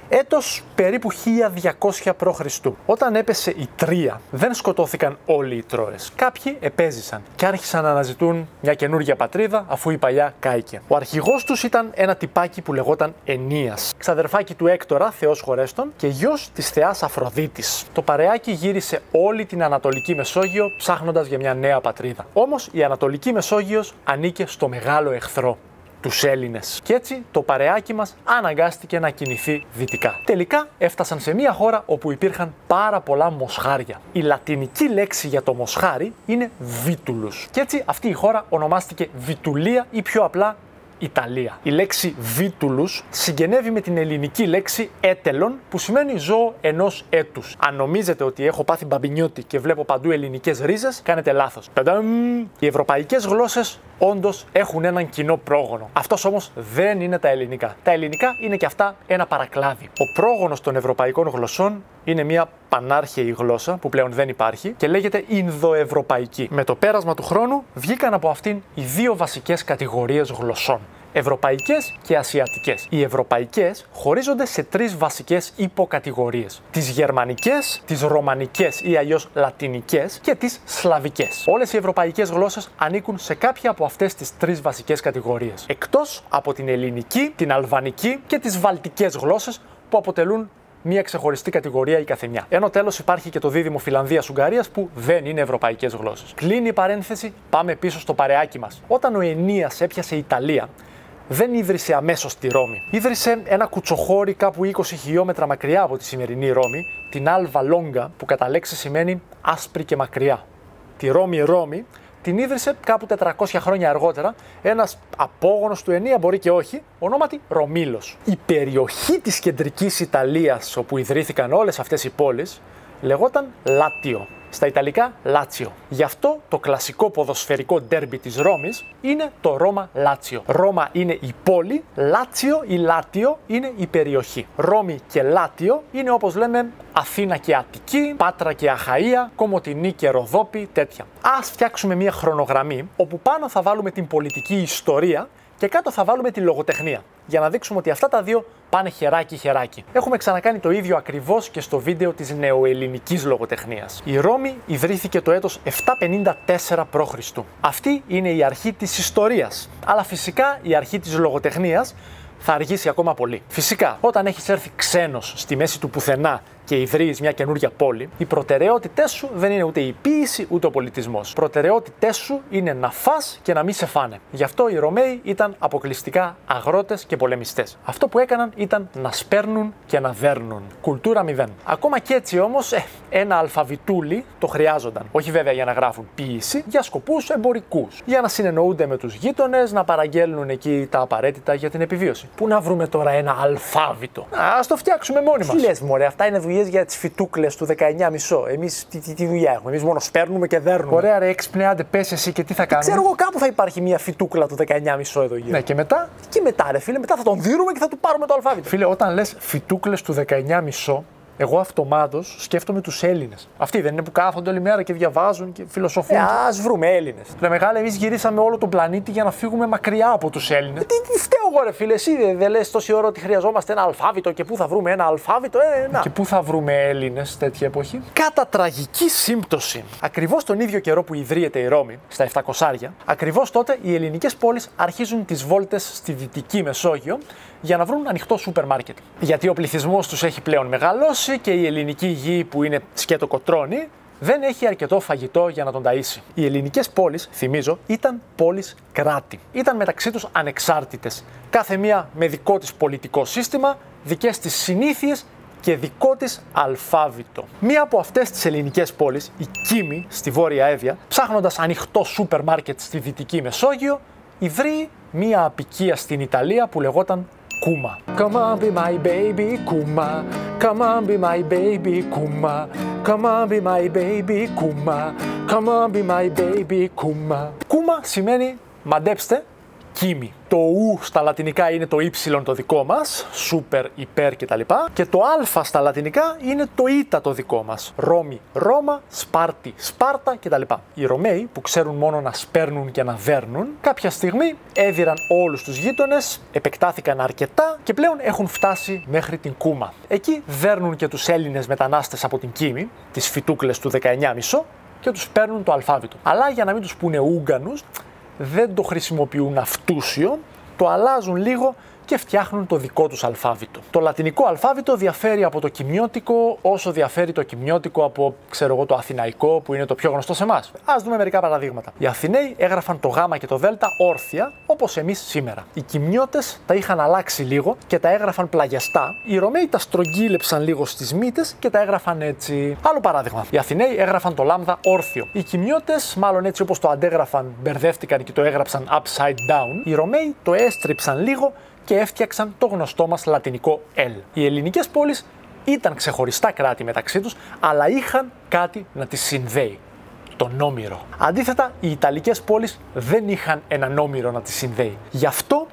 Έτος περίπου 1200 π.Χ. Όταν έπεσε η Τρία, δεν σκοτώθηκαν όλοι οι Τρώες. Κάποιοι επέζησαν και άρχισαν να αναζητούν μια καινούργια πατρίδα, αφού η παλιά κάηκε. Ο αρχηγός τους ήταν ένα τυπάκι που λεγόταν Ενίας, ξαδερφάκι του Έκτορα, θεός χωρέστον, και γιος της θεάς Αφροδίτης. Το παρεάκι γύρισε όλη την Ανατολική Μεσόγειο ψάχνοντας για μια νέα πατρίδα. Όμως η Ανατολική Μεσόγειος ανήκε στο μεγάλο εχθρό, τους Έλληνες. Και έτσι το παρεάκι μας αναγκάστηκε να κινηθεί δυτικά. Τελικά έφτασαν σε μια χώρα όπου υπήρχαν πάρα πολλά μοσχάρια. Η λατινική λέξη για το μοσχάρι είναι Βίτουλους. Και έτσι αυτή η χώρα ονομάστηκε Βιτουλία ή πιο απλά Ιταλία. Η λέξη Βίτουλους συγγενεύει με την ελληνική λέξη έτελον, που σημαίνει ζώο ενός έτους. Αν νομίζετε ότι έχω πάθει μπαμπινιώτη και βλέπω παντού ελληνικές ρίζες, κάνετε λάθος. Οι ευρωπαϊκές γλώσσες όντως έχουν έναν κοινό πρόγονο. Αυτός όμως δεν είναι τα ελληνικά. Τα ελληνικά είναι και αυτά ένα παρακλάδι. Ο πρόγονος των ευρωπαϊκών γλωσσών είναι μια πανάρχαιη γλώσσα που πλέον δεν υπάρχει και λέγεται Ινδοευρωπαϊκή. Με το πέρασμα του χρόνου βγήκαν από αυτήν οι δύο βασικές κατηγορίες γλωσσών: ευρωπαϊκές και ασιατικές. Οι ευρωπαϊκές χωρίζονται σε τρεις βασικές υποκατηγορίες: τις γερμανικές, τις ρωμανικές ή αλλιώς λατινικές και τις σλαβικές. Όλες οι ευρωπαϊκές γλώσσες ανήκουν σε κάποια από αυτές τις τρεις βασικές κατηγορίες, εκτός από την ελληνική, την αλβανική και τις βαλτικές γλώσσες, που αποτελούν μία ξεχωριστή κατηγορία η καθεμιά. Ενώ τέλος υπάρχει και το δίδυμο Φιλανδίας-Ουγγαρίας, που δεν είναι ευρωπαϊκές γλώσσες. Κλείνει η παρένθεση, πάμε πίσω στο παρεάκι μας. Όταν ο Ενίας έπιασε Ιταλία, δεν ίδρυσε αμέσως τη Ρώμη. Ίδρυσε ένα κουτσοχώρι κάπου 20 χιλιόμετρα μακριά από τη σημερινή Ρώμη, την Άλβα Λόγκα, που κατά λέξη σημαίνει άσπρη και μακριά. Τη Ρώμη την ίδρυσε κάπου 400 χρόνια αργότερα ένας απόγονος του Ενία, μπορεί και όχι, ονόματι Ρωμήλος. Η περιοχή της κεντρικής Ιταλίας, όπου ιδρύθηκαν όλες αυτές οι πόλεις, λεγόταν Λάτιο. Στα Ιταλικά, Λάτσιο. Γι' αυτό το κλασικό ποδοσφαιρικό ντέρμπι της Ρώμης είναι το Ρώμα-Λάτσιο. Ρώμα είναι η πόλη, Λάτσιο ή Λάτιο είναι η περιοχή. Ρώμη και Λάτιο είναι, όπως λέμε, Αθήνα και Αττική, Πάτρα και Αχαΐα, Κομοτηνή και Ροδόπη, τέτοια. Ας φτιάξουμε μια χρονογραμμή όπου πάνω θα βάλουμε την πολιτική ιστορία και κάτω θα βάλουμε τη λογοτεχνία, για να δείξουμε ότι αυτά τα δύο πάνε χεράκι-χεράκι. Έχουμε ξανακάνει το ίδιο ακριβώς και στο βίντεο της νεοελληνικής λογοτεχνίας. Η Ρώμη ιδρύθηκε το έτος 754 π.Χ. Αυτή είναι η αρχή της ιστορίας, αλλά φυσικά η αρχή της λογοτεχνίας θα αργήσει ακόμα πολύ. Φυσικά, όταν έχεις έρθει ξένος στη μέση του πουθενά και ιδρύεις μια καινούργια πόλη, οι προτεραιότητές σου δεν είναι ούτε η ποίηση ούτε ο πολιτισμός. Οι προτεραιότητές σου είναι να φας και να μην σε φάνε. Γι' αυτό οι Ρωμαίοι ήταν αποκλειστικά αγρότες και πολεμιστές. Αυτό που έκαναν ήταν να σπέρνουν και να δέρνουν. Κουλτούρα 0. Ακόμα κι έτσι όμως, ένα αλφαβητούλι το χρειάζονταν. Όχι βέβαια για να γράφουν ποίηση, για σκοπούς εμπορικούς. Για να συνεννοούνται με τους γείτονες, να παραγγέλνουν εκεί τα απαραίτητα για την επιβίωση. Πού να βρούμε τώρα ένα αλφάβητο? Ας το φτιάξουμε μόνοι μας. Τι λες, μωρέ, αυτά είναι δουλειές για τις φιτούκλες του 19,5. Εμείς τι δουλειά έχουμε? Εμείς μόνο σπέρνουμε και δέρνουμε. Ωραία, ρε, έξυπνε, άντε πες εσύ και τι θα κάνουμε. Ξέρω εγώ, κάπου θα υπάρχει μια φιτούκλα του 19,5 εδώ γύρω. Ναι, και μετά? Και μετά, ρε φίλε, μετά θα τον δίνουμε και θα του πάρουμε το αλφάβητο. Φίλε, όταν λες φιτούκλες του 19,5. Εγώ αυτομάτως σκέφτομαι τους Έλληνες. Αυτοί δεν είναι που κάθονται όλη μέρα και διαβάζουν και φιλοσοφούν? Ας βρούμε Έλληνες. Ρε μεγάλε, εμείς γυρίσαμε όλο τον πλανήτη για να φύγουμε μακριά από τους Έλληνες. Τι φταίω εγώ, ρε φίλε, εσύ δεν λες τόση ώρα ότι χρειαζόμαστε ένα αλφάβητο και πού θα βρούμε ένα αλφάβητο? Να. Και πού θα βρούμε Έλληνες τέτοια εποχή? Κατά τραγική σύμπτωση, ακριβώς τον ίδιο καιρό που ιδρύεται η Ρώμη, στα 700, ακριβώς τότε οι ελληνικές πόλεις αρχίζουν τις βόλτες στη Δυτική Μεσόγειο για να βρουν ανοιχτό σούπερ μάρκετ. Γιατί ο πληθυσμός τους έχει πλέον μεγαλώσει και η ελληνική γη, που είναι σκέτο κοτρώνει, δεν έχει αρκετό φαγητό για να τον ταΐσει. Οι ελληνικές πόλεις, θυμίζω, ήταν πόλεις κράτη. Ήταν μεταξύ τους ανεξάρτητες. Κάθε μία με δικό της πολιτικό σύστημα, δικές της συνήθειες και δικό της αλφάβητο. Μία από αυτές τις ελληνικές πόλεις, η Κίμη, στη Βόρεια Εύβοια, ψάχνοντας ανοιχτό σούπερ μάρκετ στη Δυτική Μεσόγειο, ιδρύει μία απικία στην Ιταλία που λεγόταν Κούμα. Come on be my baby, Κούμα. Come on be my baby, Κούμα. Come on be my baby, Κούμα. Come on be my baby, Κούμα. Κούμα σημαίνει μαντέψτε Κίμη. Το ου στα λατινικά είναι το ύψιλον το δικό μας, σούπερ, υπέρ κτλ. Και το α στα λατινικά είναι το ήτα το δικό μας. Ρώμη, Ρώμα, Σπάρτη, Σπάρτα κτλ. Οι Ρωμαίοι που ξέρουν μόνο να σπέρνουν και να δέρνουν, κάποια στιγμή έδιραν όλους τους γείτονες, επεκτάθηκαν αρκετά και πλέον έχουν φτάσει μέχρι την Κούμα. Εκεί δέρνουν και τους Έλληνες μετανάστες από την Κίμη, τις φυτούκλες του 19,5 και τους παίρνουν το αλφάβητο. Αλλά για να μην τους πούνε Ούγγανους, δεν το χρησιμοποιούν αυτούσιο, το αλλάζουν λίγο και φτιάχνουν το δικό τους αλφάβητο. Το λατινικό αλφάβητο διαφέρει από το κιμιώτικο όσο διαφέρει το κιμιώτικο από, το αθηναϊκό που είναι το πιο γνωστό σε εμάς. Ας δούμε μερικά παραδείγματα. Οι Αθηναίοι έγραφαν το γ και το δ όρθια, όπως εμείς σήμερα. Οι κιμιώτες τα είχαν αλλάξει λίγο και τα έγραφαν πλαγιαστά. Οι Ρωμαίοι τα στρογγύλεψαν λίγο στις μύτες και τα έγραφαν έτσι. Άλλο παράδειγμα. Οι Αθηναίοι έγραφαν το λάμδα όρθιο. Οι κιμιώτες, μάλλον έτσι όπως το αντέγραφαν, μπερδεύτηκαν και το έγραψαν upside down. Οι Ρωμαίοι το έστριψαν λίγο και έφτιαξαν το γνωστό μας λατινικό L. Οι ελληνικές πόλεις ήταν ξεχωριστά κράτη μεταξύ τους, αλλά είχαν κάτι να τις συνδέει. Τον Όμηρο. Αντίθετα, οι Ιταλικές πόλεις δεν είχαν έναν Όμηρο να τις συνδέει. Γι' αυτό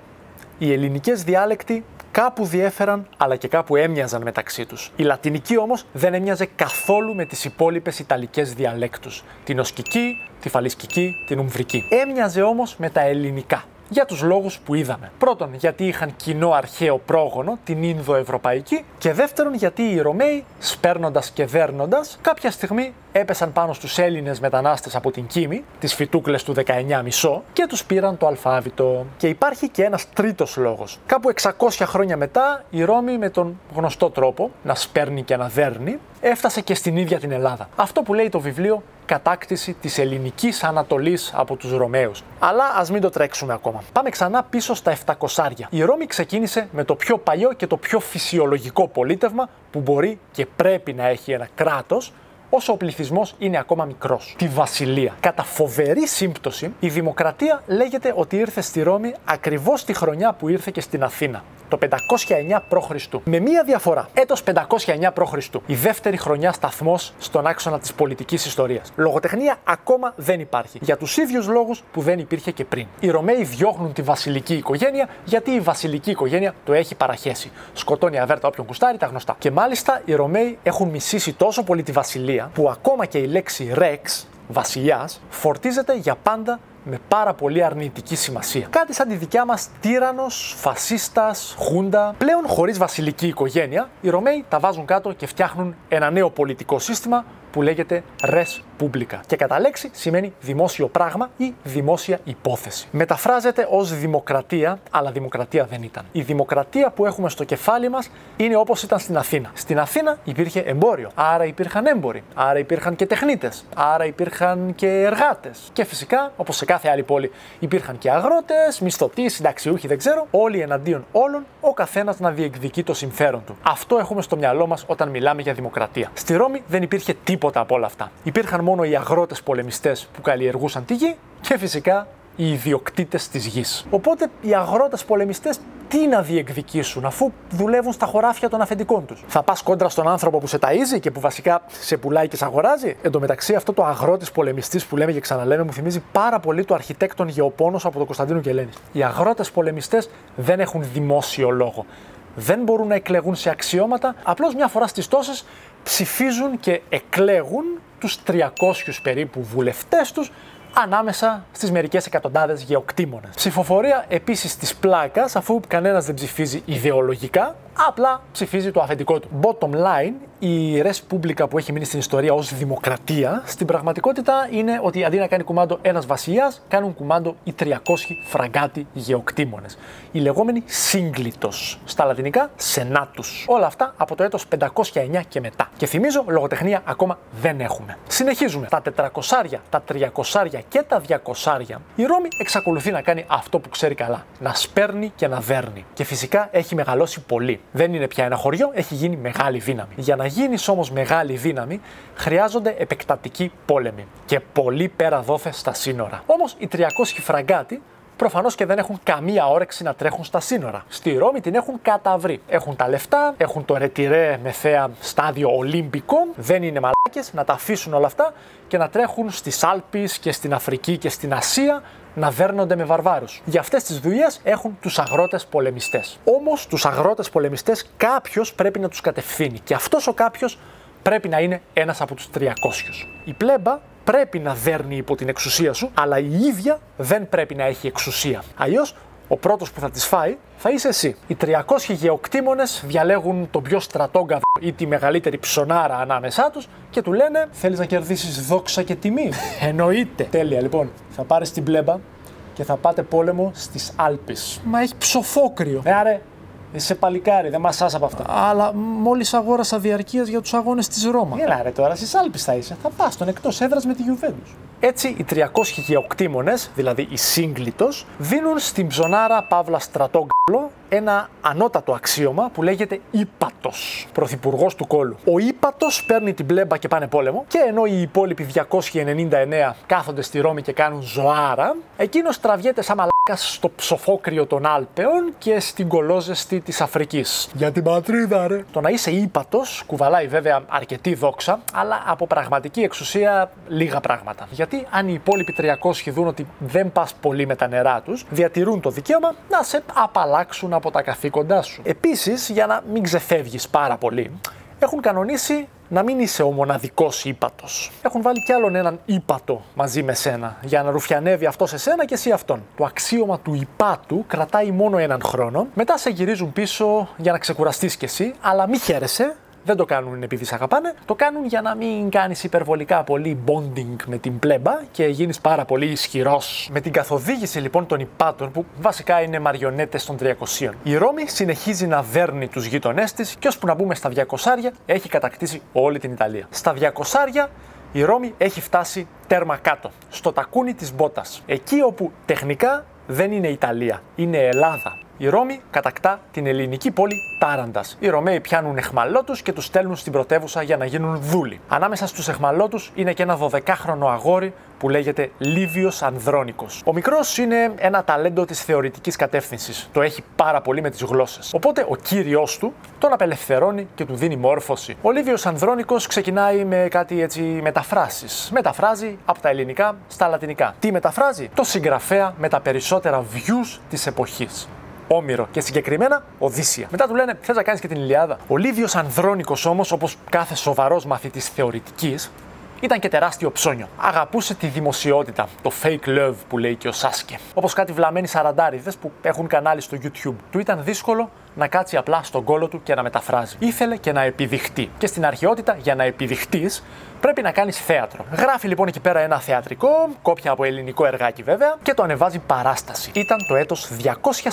οι ελληνικές διάλεκτοι κάπου διέφεραν, αλλά και κάπου έμοιαζαν μεταξύ τους. Η λατινική όμως δεν έμοιαζε καθόλου με τις υπόλοιπες Ιταλικές διαλέκτους. Την οσκική, τη φαλισκική, την ουμβρική. Έμοιαζε όμως με τα ελληνικά. Για τους λόγους που είδαμε. Πρώτον, γιατί είχαν κοινό αρχαίο πρόγονο, την Ινδοευρωπαϊκή, και δεύτερον, γιατί οι Ρωμαίοι, σπέρνοντας και δέρνοντας, κάποια στιγμή έπεσαν πάνω στους Έλληνες μετανάστες από την Κίμη, τις φυτούκλες του 19,5, και τους πήραν το αλφάβητο. Και υπάρχει και ένας τρίτος λόγος. Κάπου 600 χρόνια μετά, η Ρώμη με τον γνωστό τρόπο, να σπέρνει και να δέρνει, έφτασε και στην ίδια την Ελλάδα. Αυτό που λέει το βιβλίο «Κατάκτηση της ελληνικής Ανατολής από τους Ρωμαίους». Αλλά ας μην το τρέξουμε ακόμα. Πάμε ξανά πίσω στα 700. Η Ρώμη ξεκίνησε με το πιο παλιό και το πιο φυσιολογικό πολίτευμα που μπορεί και πρέπει να έχει ένα κράτος, όσο ο πληθυσμός είναι ακόμα μικρός. Τη Βασιλεία. Κατά φοβερή σύμπτωση, η δημοκρατία λέγεται ότι ήρθε στη Ρώμη ακριβώς τη χρονιά που ήρθε και στην Αθήνα. Το 509 π.Χ. Με μία διαφορά. Έτος 509 π.Χ. Η δεύτερη χρονιά σταθμός στον άξονα της πολιτικής ιστορίας. Λογοτεχνία ακόμα δεν υπάρχει. Για τους ίδιους λόγους που δεν υπήρχε και πριν. Οι Ρωμαίοι διώχνουν τη βασιλική οικογένεια γιατί η βασιλική οικογένεια το έχει παραχέσει. Σκοτώνει αβέρτα όποιον κουστάρει, τα γνωστά. Και μάλιστα οι Ρωμαίοι έχουν μισήσει τόσο πολύ τη βασιλεία που ακόμα και η λέξη rex, βασιλιάς, φορτίζεται για πάντα με πάρα πολύ αρνητική σημασία. Κάτι σαν τη δικιά μας τύραννος, φασίστας, χούντα. Πλέον χωρίς βασιλική οικογένεια, οι Ρωμαίοι τα βάζουν κάτω και φτιάχνουν ένα νέο πολιτικό σύστημα που λέγεται res publica. Και κατά λέξη σημαίνει δημόσιο πράγμα ή δημόσια υπόθεση. Μεταφράζεται ως δημοκρατία, αλλά δημοκρατία δεν ήταν. Η δημοκρατία που έχουμε στο κεφάλι μας είναι όπως ήταν στην Αθήνα. Στην Αθήνα υπήρχε εμπόριο, άρα υπήρχαν έμποροι, άρα υπήρχαν και τεχνίτες, άρα υπήρχαν και εργάτες. Και φυσικά, όπως σε κάθε άλλη πόλη, υπήρχαν και αγρότες, μισθωτοί, συνταξιούχοι, δεν ξέρω, όλοι εναντίον όλων, ο καθένας να διεκδικεί το συμφέρον του. Αυτό έχουμε στο μυαλό μας όταν μιλάμε για δημοκρατία. Στη Ρώμη δεν υπήρχε τίποτα από όλα αυτά. Υπήρχαν μόνο οι αγρότες πολεμιστές που καλλιεργούσαν τη γη και φυσικά οι ιδιοκτήτες της γης. Οπότε οι αγρότες πολεμιστές τι να διεκδικήσουν αφού δουλεύουν στα χωράφια των αφεντικών τους? Θα πας κόντρα στον άνθρωπο που σε ταΐζει και που βασικά σε πουλάει και σε αγοράζει? Εν τω μεταξύ, αυτό το αγρότης πολεμιστής που λέμε και ξαναλέμε μου θυμίζει πάρα πολύ το αρχιτέκτον Γεωπόνος από τον Κωνσταντίνο Κελένη. Οι αγρότες πολεμιστές δεν έχουν δημόσιο λόγο. Δεν μπορούν να εκλεγούν σε αξιώματα, απλώς μια φορά στις τόσες ψηφίζουν και εκλέγουν τους 300 περίπου βουλευτές τους ανάμεσα στις μερικές εκατοντάδες γεωκτήμονες. Ψηφοφορία επίσης της πλάκας, αφού κανένας δεν ψηφίζει ιδεολογικά, απλά ψηφίζει το αφεντικό του. Bottom line, η res publica που έχει μείνει στην ιστορία ως δημοκρατία, στην πραγματικότητα είναι ότι αντί να κάνει κουμάντο ένας βασιλιάς, κάνουν κουμάντο οι 300 φραγκάτι γεωκτήμονες. Οι λεγόμενοι σύγκλιτος, στα λατινικά senatus. Όλα αυτά από το έτος 509 και μετά. Και θυμίζω, λογοτεχνία ακόμα δεν έχουμε. Συνεχίζουμε. Τα 400, τα 300 και τα 200, η Ρώμη εξακολουθεί να κάνει αυτό που ξέρει καλά. Να σπέρνει και να δέρνει. Και φυσικά έχει μεγαλώσει πολύ. Δεν είναι πια ένα χωριό, έχει γίνει μεγάλη δύναμη. Για να γίνεις όμως μεγάλη δύναμη, χρειάζονται επεκτατικοί πόλεμοι. Και πολύ πέρα δόθε στα σύνορα. Όμως οι 300 φραγκάτι προφανώς και δεν έχουν καμία όρεξη να τρέχουν στα σύνορα. Στη Ρώμη την έχουν καταβρει. Έχουν τα λεφτά, έχουν το ρετυρέ με θέα στάδιο ολύμπικο, δεν είναι μαλάκες να τα αφήσουν όλα αυτά και να τρέχουν στις Άλπεις και στην Αφρική και στην Ασία να δέρνονται με βαρβάρους. Για αυτές τις δουλειές έχουν τους αγρότες πολεμιστές. Όμως τους αγρότες πολεμιστές κάποιος πρέπει να τους κατευθύνει και αυτός ο κάποιος πρέπει να είναι ένας από τους 300. Η πλέμπα πρέπει να δέρνει υπό την εξουσία σου, αλλά η ίδια δεν πρέπει να έχει εξουσία. Αλλιώς ο πρώτος που θα τις φάει θα είσαι εσύ. Οι 300 γεωκτήμονες διαλέγουν τον πιο στρατόγκαδο ή τη μεγαλύτερη ψωνάρα ανάμεσά τους και του λένε: θέλεις να κερδίσεις δόξα και τιμή? Εννοείται. Τέλεια, λοιπόν. Θα πάρεις την πλέμπα και θα πάτε πόλεμο στις Άλπεις. Μα έχει ψοφόκριο. Άρε, είσαι παλικάρι, δεν μασάς από αυτά. Αλλά μόλις αγόρασα διαρκείας για τους αγώνες της Ρώμα. Έλα ρε τώρα, στις Άλπεις θα είσαι. Θα πας στον εκτός έδρας με τη Juventus. Έτσι, οι 300 γεωκτήμονες, δηλαδή οι σύγκλιτος, δίνουν στην ψωνάρα Παύλα Στρατόγκαλο ένα ανώτατο αξίωμα που λέγεται ύπατος, πρωθυπουργός του κόλου. Ο ύπατος παίρνει την πλέμπα και πάνε πόλεμο και ενώ οι υπόλοιποι 299 κάθονται στη Ρώμη και κάνουν ζωάρα, εκείνος τραβιέται σαν μαλάκας στο ψοφόκριο των Άλπαιων και στην κολόζεστη της Αφρικής. Για την πατρίδα, ρε! Το να είσαι ύπατος κουβαλάει βέβαια αρκετή δόξα, αλλά από πραγματική εξουσία λίγα πράγματα. Γιατί αν οι υπόλοιποι 300 δουν ότι δεν πας πολύ με τα νερά τους, διατηρούν το δικαίωμα να σε απαλλάξουν από τα καθήκοντά σου. Επίσης, για να μην ξεφεύγεις πάρα πολύ, έχουν κανονίσει να μην είσαι ο μοναδικός ύπατος. Έχουν βάλει κι άλλον έναν ύπατο μαζί με σένα, για να ρουφιανεύει αυτός εσένα και εσύ αυτόν. Το αξίωμα του υπάτου κρατάει μόνο έναν χρόνο, μετά σε γυρίζουν πίσω για να ξεκουραστείς κι εσύ, αλλά μη χαίρεσαι. Δεν το κάνουν επειδή σε αγαπάνε, το κάνουν για να μην κάνεις υπερβολικά πολύ bonding με την πλέμπα και γίνεις πάρα πολύ ισχυρός. Με την καθοδήγηση λοιπόν των υπάτων, που βασικά είναι μαριονέτες των 300, η Ρώμη συνεχίζει να δέρνει τους γείτονές της και ώσπου να μπούμε στα 200 έχει κατακτήσει όλη την Ιταλία. Στα 200 η Ρώμη έχει φτάσει τέρμα κάτω, στο τακούνι της μπότας. Εκεί όπου τεχνικά δεν είναι Ιταλία, είναι Ελλάδα. Η Ρώμη κατακτά την ελληνική πόλη Τάραντας. Οι Ρωμαίοι πιάνουν εχμαλώτους και τους στέλνουν στην πρωτεύουσα για να γίνουν δούλοι. Ανάμεσα στους εχμαλώτους είναι και ένα 12χρονο αγόρι που λέγεται Λίβιος Ανδρώνικος. Ο μικρός είναι ένα ταλέντο της θεωρητικής κατεύθυνσης. Το έχει πάρα πολύ με τις γλώσσες. Οπότε ο κύριος του τον απελευθερώνει και του δίνει μόρφωση. Ο Λίβιος Ανδρώνικος ξεκινάει με κάτι έτσι μεταφράσεις. Μεταφράζει από τα ελληνικά στα λατινικά. Τι μεταφράζει? Το συγγραφέα με τα περισσότερα views της εποχής. Όμηρο και συγκεκριμένα Οδύσσια. Μετά του λένε: θες να κάνεις και την Ιλιάδα? Ο Λίβιος Ανδρώνικος όμως, όπως κάθε σοβαρός μαθητής θεωρητικής, ήταν και τεράστιο ψώνιο. Αγαπούσε τη δημοσιότητα, το fake love που λέει και ο Σάσκε. Όπως κάτι βλαμμένοι σαραντάριδες που έχουν κανάλι στο YouTube. Του ήταν δύσκολο να κάτσει απλά στον κόλο του και να μεταφράζει. Ήθελε και να επιδειχτεί. Και στην αρχαιότητα, για να επιδειχτείς, πρέπει να κάνεις θέατρο. Γράφει λοιπόν εκεί πέρα ένα θεατρικό, κόπια από ελληνικό εργάκι βέβαια, και το ανεβάζει παράσταση. Ήταν το έτος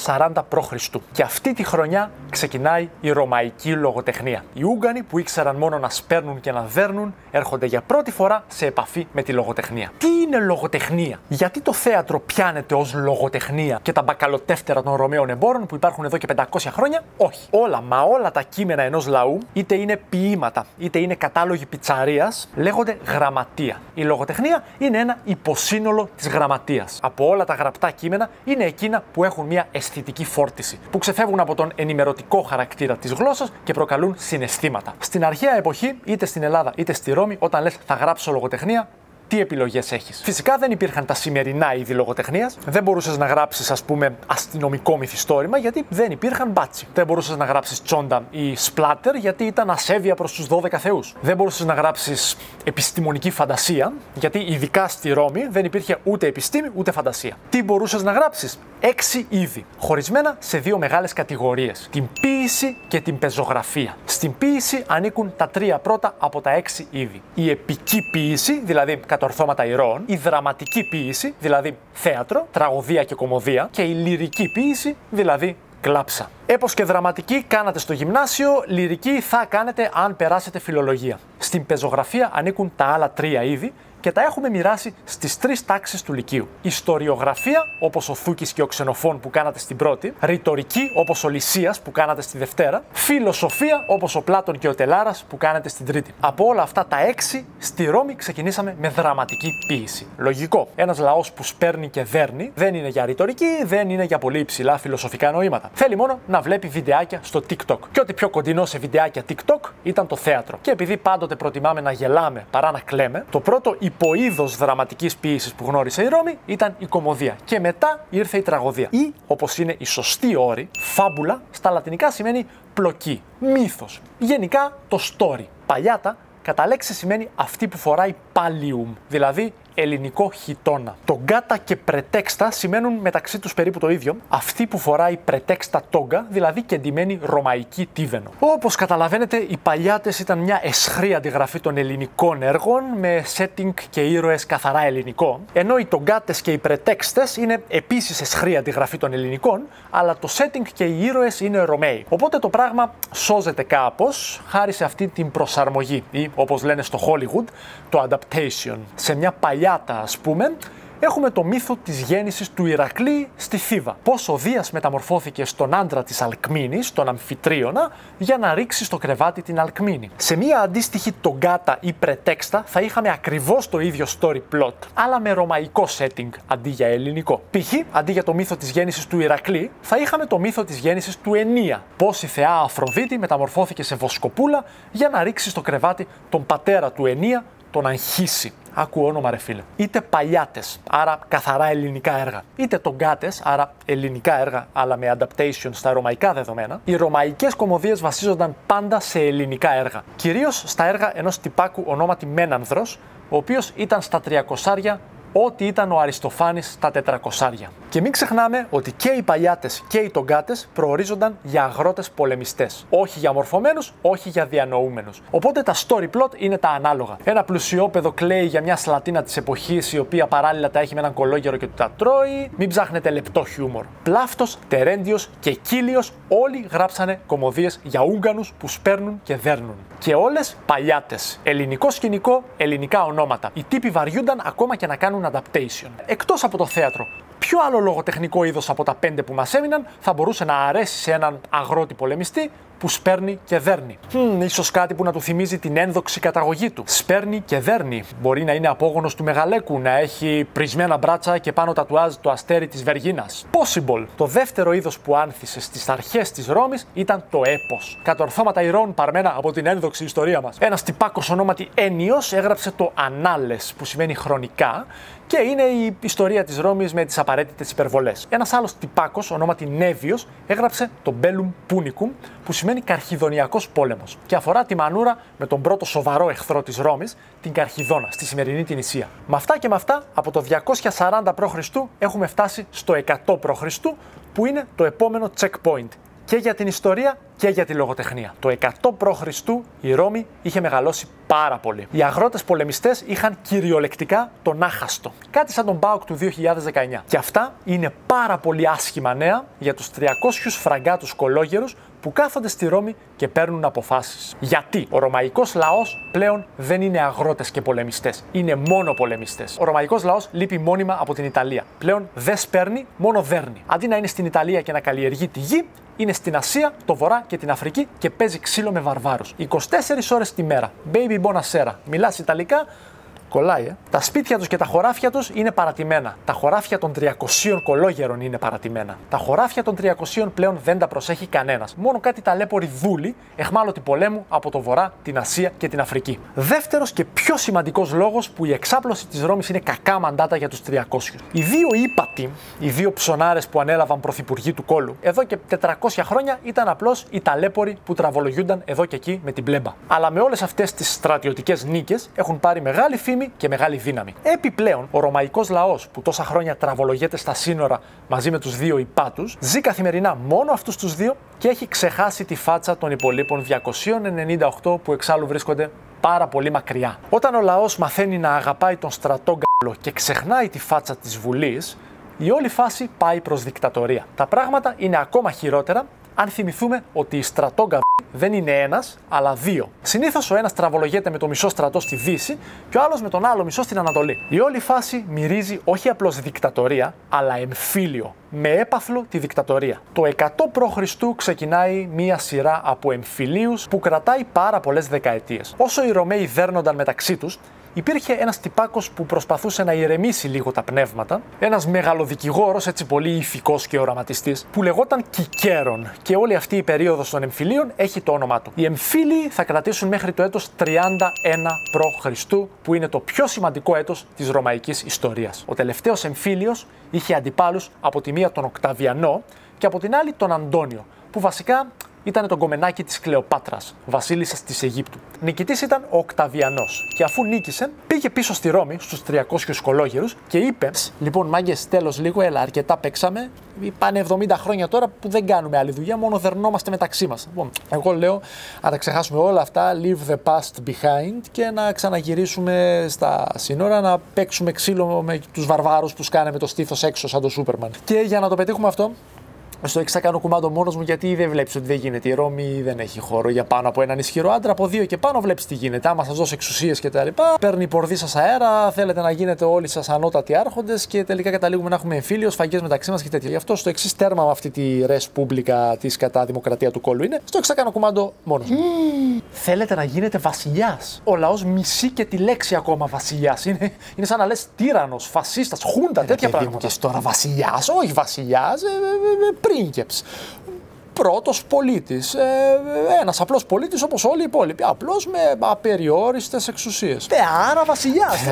240 π.Χ. Και αυτή τη χρονιά ξεκινάει η ρωμαϊκή λογοτεχνία. Οι Ούγγανοι που ήξεραν μόνο να σπέρνουν και να δέρνουν, έρχονται για πρώτη φορά σε επαφή με τη λογοτεχνία. Τι είναι λογοτεχνία? Γιατί το θέατρο πιάνεται ως λογοτεχνία και τα μπακαλοτεύτερα των Ρωμαίων εμπόρων που υπάρχουν εδώ και 500 χρόνια? Όχι. Όλα τα κείμενα ενός λαού, είτε είναι ποίηματα, είτε είναι κατάλογοι πιτσαρίας, λέγονται γραμματεία. Η λογοτεχνία είναι ένα υποσύνολο της γραμματείας. Από όλα τα γραπτά κείμενα είναι εκείνα που έχουν μια αισθητική φόρτιση, που ξεφεύγουν από τον ενημερωτικό χαρακτήρα της γλώσσας και προκαλούν συναισθήματα. Στην αρχαία εποχή, είτε στην Ελλάδα είτε στη Ρώμη, όταν λες θα γράψω λογοτεχνία, τι επιλογές έχεις? Φυσικά δεν υπήρχαν τα σημερινά είδη λογοτεχνίας. Δεν μπορούσες να γράψεις, ας πούμε, αστυνομικό μυθιστόρημα, γιατί δεν υπήρχαν μπάτσι. Δεν μπορούσες να γράψεις τσόντα ή σπλάτερ, γιατί ήταν ασέβεια προς τους 12 θεούς. Δεν μπορούσες να γράψεις επιστημονική φαντασία, γιατί ειδικά στη Ρώμη δεν υπήρχε ούτε επιστήμη ούτε φαντασία. Τι μπορούσες να γράψεις? 6 είδη, χωρισμένα σε 2 μεγάλες κατηγορίες: την ποίηση και την πεζογραφία. Στην ποίηση ανήκουν τα 3 πρώτα από τα 6 είδη. Η επική ποίηση, δηλαδή κατορθώματα ηρώων, η δραματική ποίηση, δηλαδή θέατρο, τραγωδία και κωμωδία, και η λυρική ποίηση, δηλαδή κλάψα. Έπος και δραματική κάνατε στο γυμνάσιο, λυρική θα κάνετε αν περάσετε φιλολογία. Στην πεζογραφία ανήκουν τα άλλα 3 είδη και τα έχουμε μοιράσει στις 3 τάξεις του Λυκείου. Ιστοριογραφία, όπως ο Θούκης και ο Ξενοφών που κάνατε στην πρώτη. Ρητορική, όπως ο Λυσίας που κάνατε στη Δευτέρα. Φιλοσοφία, όπως ο Πλάτων και ο Τελάρας που κάνατε στην Τρίτη. Από όλα αυτά τα 6, στη Ρώμη ξεκινήσαμε με δραματική ποίηση. Λογικό. Ένας λαός που σπέρνει και δέρνει δεν είναι για ρητορική, δεν είναι για πολύ υψηλά φιλοσοφικά νοήματα. Θέλει μόνο να βλέπει βιντεάκια στο TikTok. Και ό,τι πιο κοντινό σε βιντεάκια TikTok ήταν το θέατρο. Και επειδή πάντοτε προτιμάμε να γελάμε παρά να κλαίμε, το πρώτο υποείδος δραματικής ποίησης που γνώρισε η Ρώμη ήταν η κωμωδία. Και μετά ήρθε η τραγωδία. Ή, όπως είναι η σωστή όρη, φάμπουλα, στα λατινικά σημαίνει πλοκή, μύθος. Γενικά το story. Παλιάτα, κατά λέξη σημαίνει αυτή που φοράει pallium, δηλαδή ελληνικό χιτώνα. Το γκάτα και πρετέξτα σημαίνουν μεταξύ τους περίπου το ίδιο. Αυτή που φοράει πρετέξτα τόγκα, δηλαδή κεντυμένη ρωμαϊκή τίβενο. Όπως καταλαβαίνετε, οι παλιάτες ήταν μια αισχρή αντιγραφή των ελληνικών έργων με setting και ήρωες καθαρά ελληνικό. Ενώ οι τογκάτες και οι πρετέξτες είναι επίσης αισχρή αντιγραφή των ελληνικών, αλλά το setting και οι ήρωες είναι Ρωμαίοι. Οπότε το πράγμα σώζεται κάπως χάρη σε αυτή την προσαρμογή ή, όπως λένε στο Hollywood, το adaptation. Σε μια παλιάτα, ας πούμε, έχουμε το μύθο της γέννησης του Ηρακλή στη Θήβα. Πώς ο Δίας μεταμορφώθηκε στον άντρα της Αλκμήνης, τον Αμφιτρίωνα, για να ρίξει στο κρεβάτι την Αλκμήνη. Σε μία αντίστοιχη τογκάτα ή πρετέξτα θα είχαμε ακριβώς το ίδιο story plot, αλλά με ρωμαϊκό setting αντί για ελληνικό. Π.χ. αντί για το μύθο της γέννησης του Ηρακλή, θα είχαμε το μύθο της γέννησης του Ενία. Πώς η θεά Αφροδίτη μεταμορφώθηκε σε βοσκοπούλα για να ρίξει στο κρεβάτι τον πατέρα του Ενία, τον Αγχύση. Άκου όνομα, ρε φίλε. Είτε παλιάτες, άρα καθαρά ελληνικά έργα, είτε τογκάτες, άρα ελληνικά έργα, αλλά με adaptation στα ρωμαϊκά δεδομένα, οι ρωμαϊκές κωμωδίες βασίζονταν πάντα σε ελληνικά έργα. Κυρίως στα έργα ενός τυπάκου ονόματι Μένανδρος, ο οποίος ήταν στα 300 ό,τι ήταν ο Αριστοφάνης στα 400. Και μην ξεχνάμε ότι και οι παλιάτες και οι τογκάτες προορίζονταν για αγρότες πολεμιστές. Όχι για μορφωμένους, όχι για διανοούμενους. Οπότε τα story plot είναι τα ανάλογα. Ένα πλουσιόπεδο κλαίει για μια σλατίνα της εποχής, η οποία παράλληλα τα έχει με έναν κολόγερο και του τα τρώει. Μην ψάχνετε λεπτό χιούμορ. Πλάφτος, Τερέντιος και Κύλιος όλοι γράψανε κωμωδίες για Ούγγανους που σπέρνουν και δέρνουν. Και όλες παλιάτες. Ελληνικό σκηνικό, ελληνικά ονόματα. Οι τύποι βαριούνταν ακόμα και να κάνουν adaptation. Εκτός από το θέατρο, ποιο άλλο λογοτεχνικό είδος από τα 5 που μας έμειναν θα μπορούσε να αρέσει σε έναν αγρότη πολεμιστή που σπέρνει και δέρνει? Ίσως κάτι που να του θυμίζει την ένδοξη καταγωγή του. Σπέρνει και δέρνει. Μπορεί να είναι απόγονος του Μεγαλέκου, να έχει πρισμένα μπράτσα και πάνω τατουάζ το αστέρι της Βεργίνας. Possible. Το δεύτερο είδος που άνθησε στις αρχές της Ρώμης ήταν το έπος. Κατορθώματα ηρώων παρμένα από την ένδοξη ιστορία μας. Ένας τυπάκος ονόματι Ένιος έγραψε το Ανάλες, που σημαίνει χρονικά, και είναι η ιστορία της Ρώμης με τις απαραίτητες υπερβολές. Ένας άλλος τυπάκος ονόματι Νέβιος έγραψε το Bellum Punicum, που σημαίνει Καρχιδονιακός πόλεμος, και αφορά τη μανούρα με τον πρώτο σοβαρό εχθρό της Ρώμης, την Καρχιδόνα, στη σημερινή την Ισία. Με αυτά και με αυτά, από το 240 π.Χ. έχουμε φτάσει στο 100 π.Χ., που είναι το επόμενο checkpoint και για την ιστορία και για τη λογοτεχνία. Το 100 π.Χ. η Ρώμη είχε μεγαλώσει πάρα πολύ. Οι αγρότες πολεμιστές είχαν κυριολεκτικά τον άχαστο. Κάτι σαν τον ΠΑΟΚ του 2019. Και αυτά είναι πάρα πολύ άσχημα νέα για τους 300 φραγκάτους κολόγερους που κάθονται στη Ρώμη και παίρνουν αποφάσεις. Γιατί ο ρωμαϊκός λαός πλέον δεν είναι αγρότες και πολεμιστές. Είναι μόνο πολεμιστές. Ο ρωμαϊκός λαός λείπει μόνιμα από την Ιταλία. Πλέον δεν σπέρνει, μόνο δέρνει. Αντί να είναι στην Ιταλία και να καλλιεργεί τη γη, είναι στην Ασία, το Βορρά και την Αφρική και παίζει ξύλο με βαρβάρους. 24 ώρες τη μέρα. Baby buonasera. Μιλάς Ιταλικά? Κολλάει, Τα σπίτια τους και τα χωράφια τους είναι παρατημένα. Τα χωράφια των 300 κολόγερων είναι παρατημένα. Τα χωράφια των 300 πλέον δεν τα προσέχει κανένας. Μόνο κάτι ταλέποροι δούλοι, εχμάλωτοι πολέμου από το Βορρά, την Ασία και την Αφρική. Δεύτερος και πιο σημαντικός λόγος που η εξάπλωση της Ρώμης είναι κακά μαντάτα για τους 300. Οι δύο ύπατοι, οι δύο ψωνάρες που ανέλαβαν πρωθυπουργοί του κόλου, εδώ και 400 χρόνια ήταν απλώς οι ταλέποροι που τραβολογιούνταν εδώ και εκεί με την πλέμπα. Αλλά με όλες αυτές τις στρατιωτικές νίκες έχουν πάρει μεγάλη φήμη και μεγάλη δύναμη. Επιπλέον, ο ρωμαϊκός λαός που τόσα χρόνια τραβολογιέται στα σύνορα μαζί με τους δύο υπάτους, ζει καθημερινά μόνο αυτούς τους δύο και έχει ξεχάσει τη φάτσα των υπολείπων 298 που εξάλλου βρίσκονται πάρα πολύ μακριά. Όταν ο λαός μαθαίνει να αγαπάει τον στρατό γκάλο και ξεχνάει τη φάτσα της Βουλής, η όλη φάση πάει προς δικτατορία. Τα πράγματα είναι ακόμα χειρότερα Αν θυμηθούμε ότι οι στρατόγκαβοι δεν είναι ένας, αλλά δύο. Συνήθως ο ένας τραβολογέται με το μισό στρατό στη Δύση και ο άλλος με τον άλλο μισό στην Ανατολή. Η όλη φάση μυρίζει όχι απλώς δικτατορία, αλλά εμφύλιο. Με έπαθλο τη δικτατορία. Το 100 π.Χ. ξεκινάει μία σειρά από εμφυλίους που κρατάει πάρα πολλές δεκαετίες. Όσο οι Ρωμαίοι δέρνονταν μεταξύ τους, υπήρχε ένας τυπάκος που προσπαθούσε να ηρεμήσει λίγο τα πνεύματα, ένας μεγαλοδικηγόρος, έτσι πολύ ηφικός και οραματιστής, που λεγόταν Κικέρον, και όλη αυτή η περίοδος των εμφυλίων έχει το όνομά του. Οι εμφύλιοι θα κρατήσουν μέχρι το έτος 31 π.Χ., που είναι το πιο σημαντικό έτος της ρωμαϊκής ιστορίας. Ο τελευταίος εμφύλιος είχε αντιπάλους από τη μία τον Οκταβιανό και από την άλλη τον Αντώνιο, που βασικά ήταν το γκομενάκι της Κλεοπάτρας, βασίλισσας της Αιγύπτου. Νικητής ήταν ο Οκταβιανός και αφού νίκησε, πήγε πίσω στη Ρώμη στους 300 κολόγερους και είπε: Λοιπόν, μάγκες, τέλος λίγο, έλα, αρκετά παίξαμε. Πάνε 70 χρόνια τώρα που δεν κάνουμε άλλη δουλειά, μόνο δερνόμαστε μεταξύ μας. Λοιπόν, εγώ λέω να τα ξεχάσουμε όλα αυτά, leave the past behind και να ξαναγυρίσουμε στα σύνορα, να παίξουμε ξύλο με τους βαρβάρους που σκάνε το στήθος έξω σαν το Σούπερμαν. Και για να το πετύχουμε αυτό, στο 6 θα κάνω κουμάντο μόνος μου, γιατί δεν βλέπεις ότι δεν γίνεται. Η Ρώμη δεν έχει χώρο για πάνω από έναν ισχυρό άντρα. Από 2 και πάνω βλέπεις τι γίνεται. Άμα σας δώσει εξουσίες και τα λοιπά, παίρνει η πορδί σας αέρα, θέλετε να γίνετε όλοι σας ανώτατοι άρχοντες και τελικά καταλήγουμε να έχουμε εμφύλιο, σφαγές μεταξύ μας και τέτοια. Γι' αυτό στο εξής τέρμα με αυτή τη ρεσπούμπλικα της κατά δημοκρατία του κόλλου είναι. Στο 6 θα κάνω κουμάντο μόνος μου. Θέλετε να γίνετε βασιλιάς. Ο λαός μισεί και τη λέξη ακόμα βασιλιάς. Είναι σαν να λες τύρανος, φασίστας, χούντα, τέτοια πράγματα. Και τώρα βασιλιάς, όχι βασιλιάς. Πρίγκεψ. Πρώτος πολίτης. Ένας απλός πολίτης όπως όλοι οι υπόλοιποι. Απλώς με απεριόριστες εξουσίες. Άρα βασιλιάς.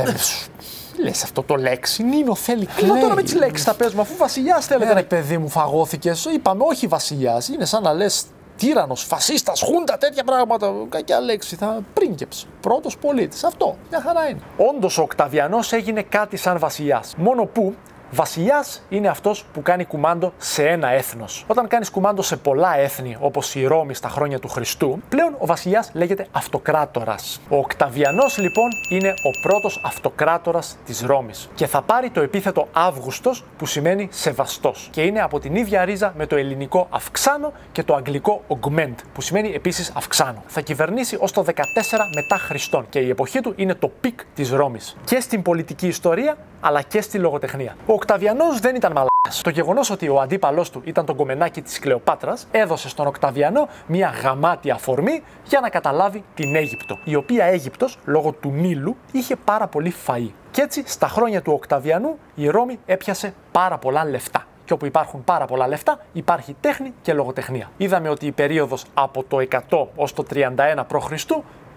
Λες αυτό το λέξη, Νίνο θέλει κλαίει. Τώρα με τις λέξεις θα παίζουμε, αφού βασιλιάς θέλετε. Ρε παιδί μου, φαγώθηκες. Είπαμε όχι βασιλιάς. Είναι σαν να λες τύρανος, φασίστας, χούντα, τέτοια πράγματα. Κακιά λέξη. Θα πρίγκεψ. Πρώτος πολίτης. Αυτό. Μια χαρά είναι. Όντως ο Οκταβιανός έγινε κάτι σαν βασιλιάς. Μόνο που βασιλιάς είναι αυτός που κάνει κουμάντο σε ένα έθνος. Όταν κάνεις κουμάντο σε πολλά έθνη, όπως η Ρώμη στα χρόνια του Χριστού, πλέον ο βασιλιάς λέγεται αυτοκράτορας. Ο Οκταβιανός λοιπόν είναι ο πρώτος αυτοκράτορας της Ρώμης και θα πάρει το επίθετο Αύγουστος, που σημαίνει σεβαστός, και είναι από την ίδια ρίζα με το ελληνικό Αυξάνο και το αγγλικό Augment, που σημαίνει επίσης αυξάνω. Θα κυβερνήσει ως το 14 μετά Χριστόν και η εποχή του είναι το πικ της Ρώμης και στην πολιτική ιστορία αλλά και στη λογοτεχνία. Ο Οκταβιανός δεν ήταν μαλάκας. Το γεγονός ότι ο αντίπαλός του ήταν το γκομενάκι της Κλεοπάτρας έδωσε στον Οκταβιανό μια γαμάτη αφορμή για να καταλάβει την Αίγυπτο, η οποία Αίγυπτος, λόγω του Νείλου, είχε πάρα πολύ φαΐ. Κι έτσι, στα χρόνια του Οκταβιανού, η Ρώμη έπιασε πάρα πολλά λεφτά. Και όπου υπάρχουν πάρα πολλά λεφτά, υπάρχει τέχνη και λογοτεχνία. Είδαμε ότι η περίοδος από το 100 ως το 31 π.Χ.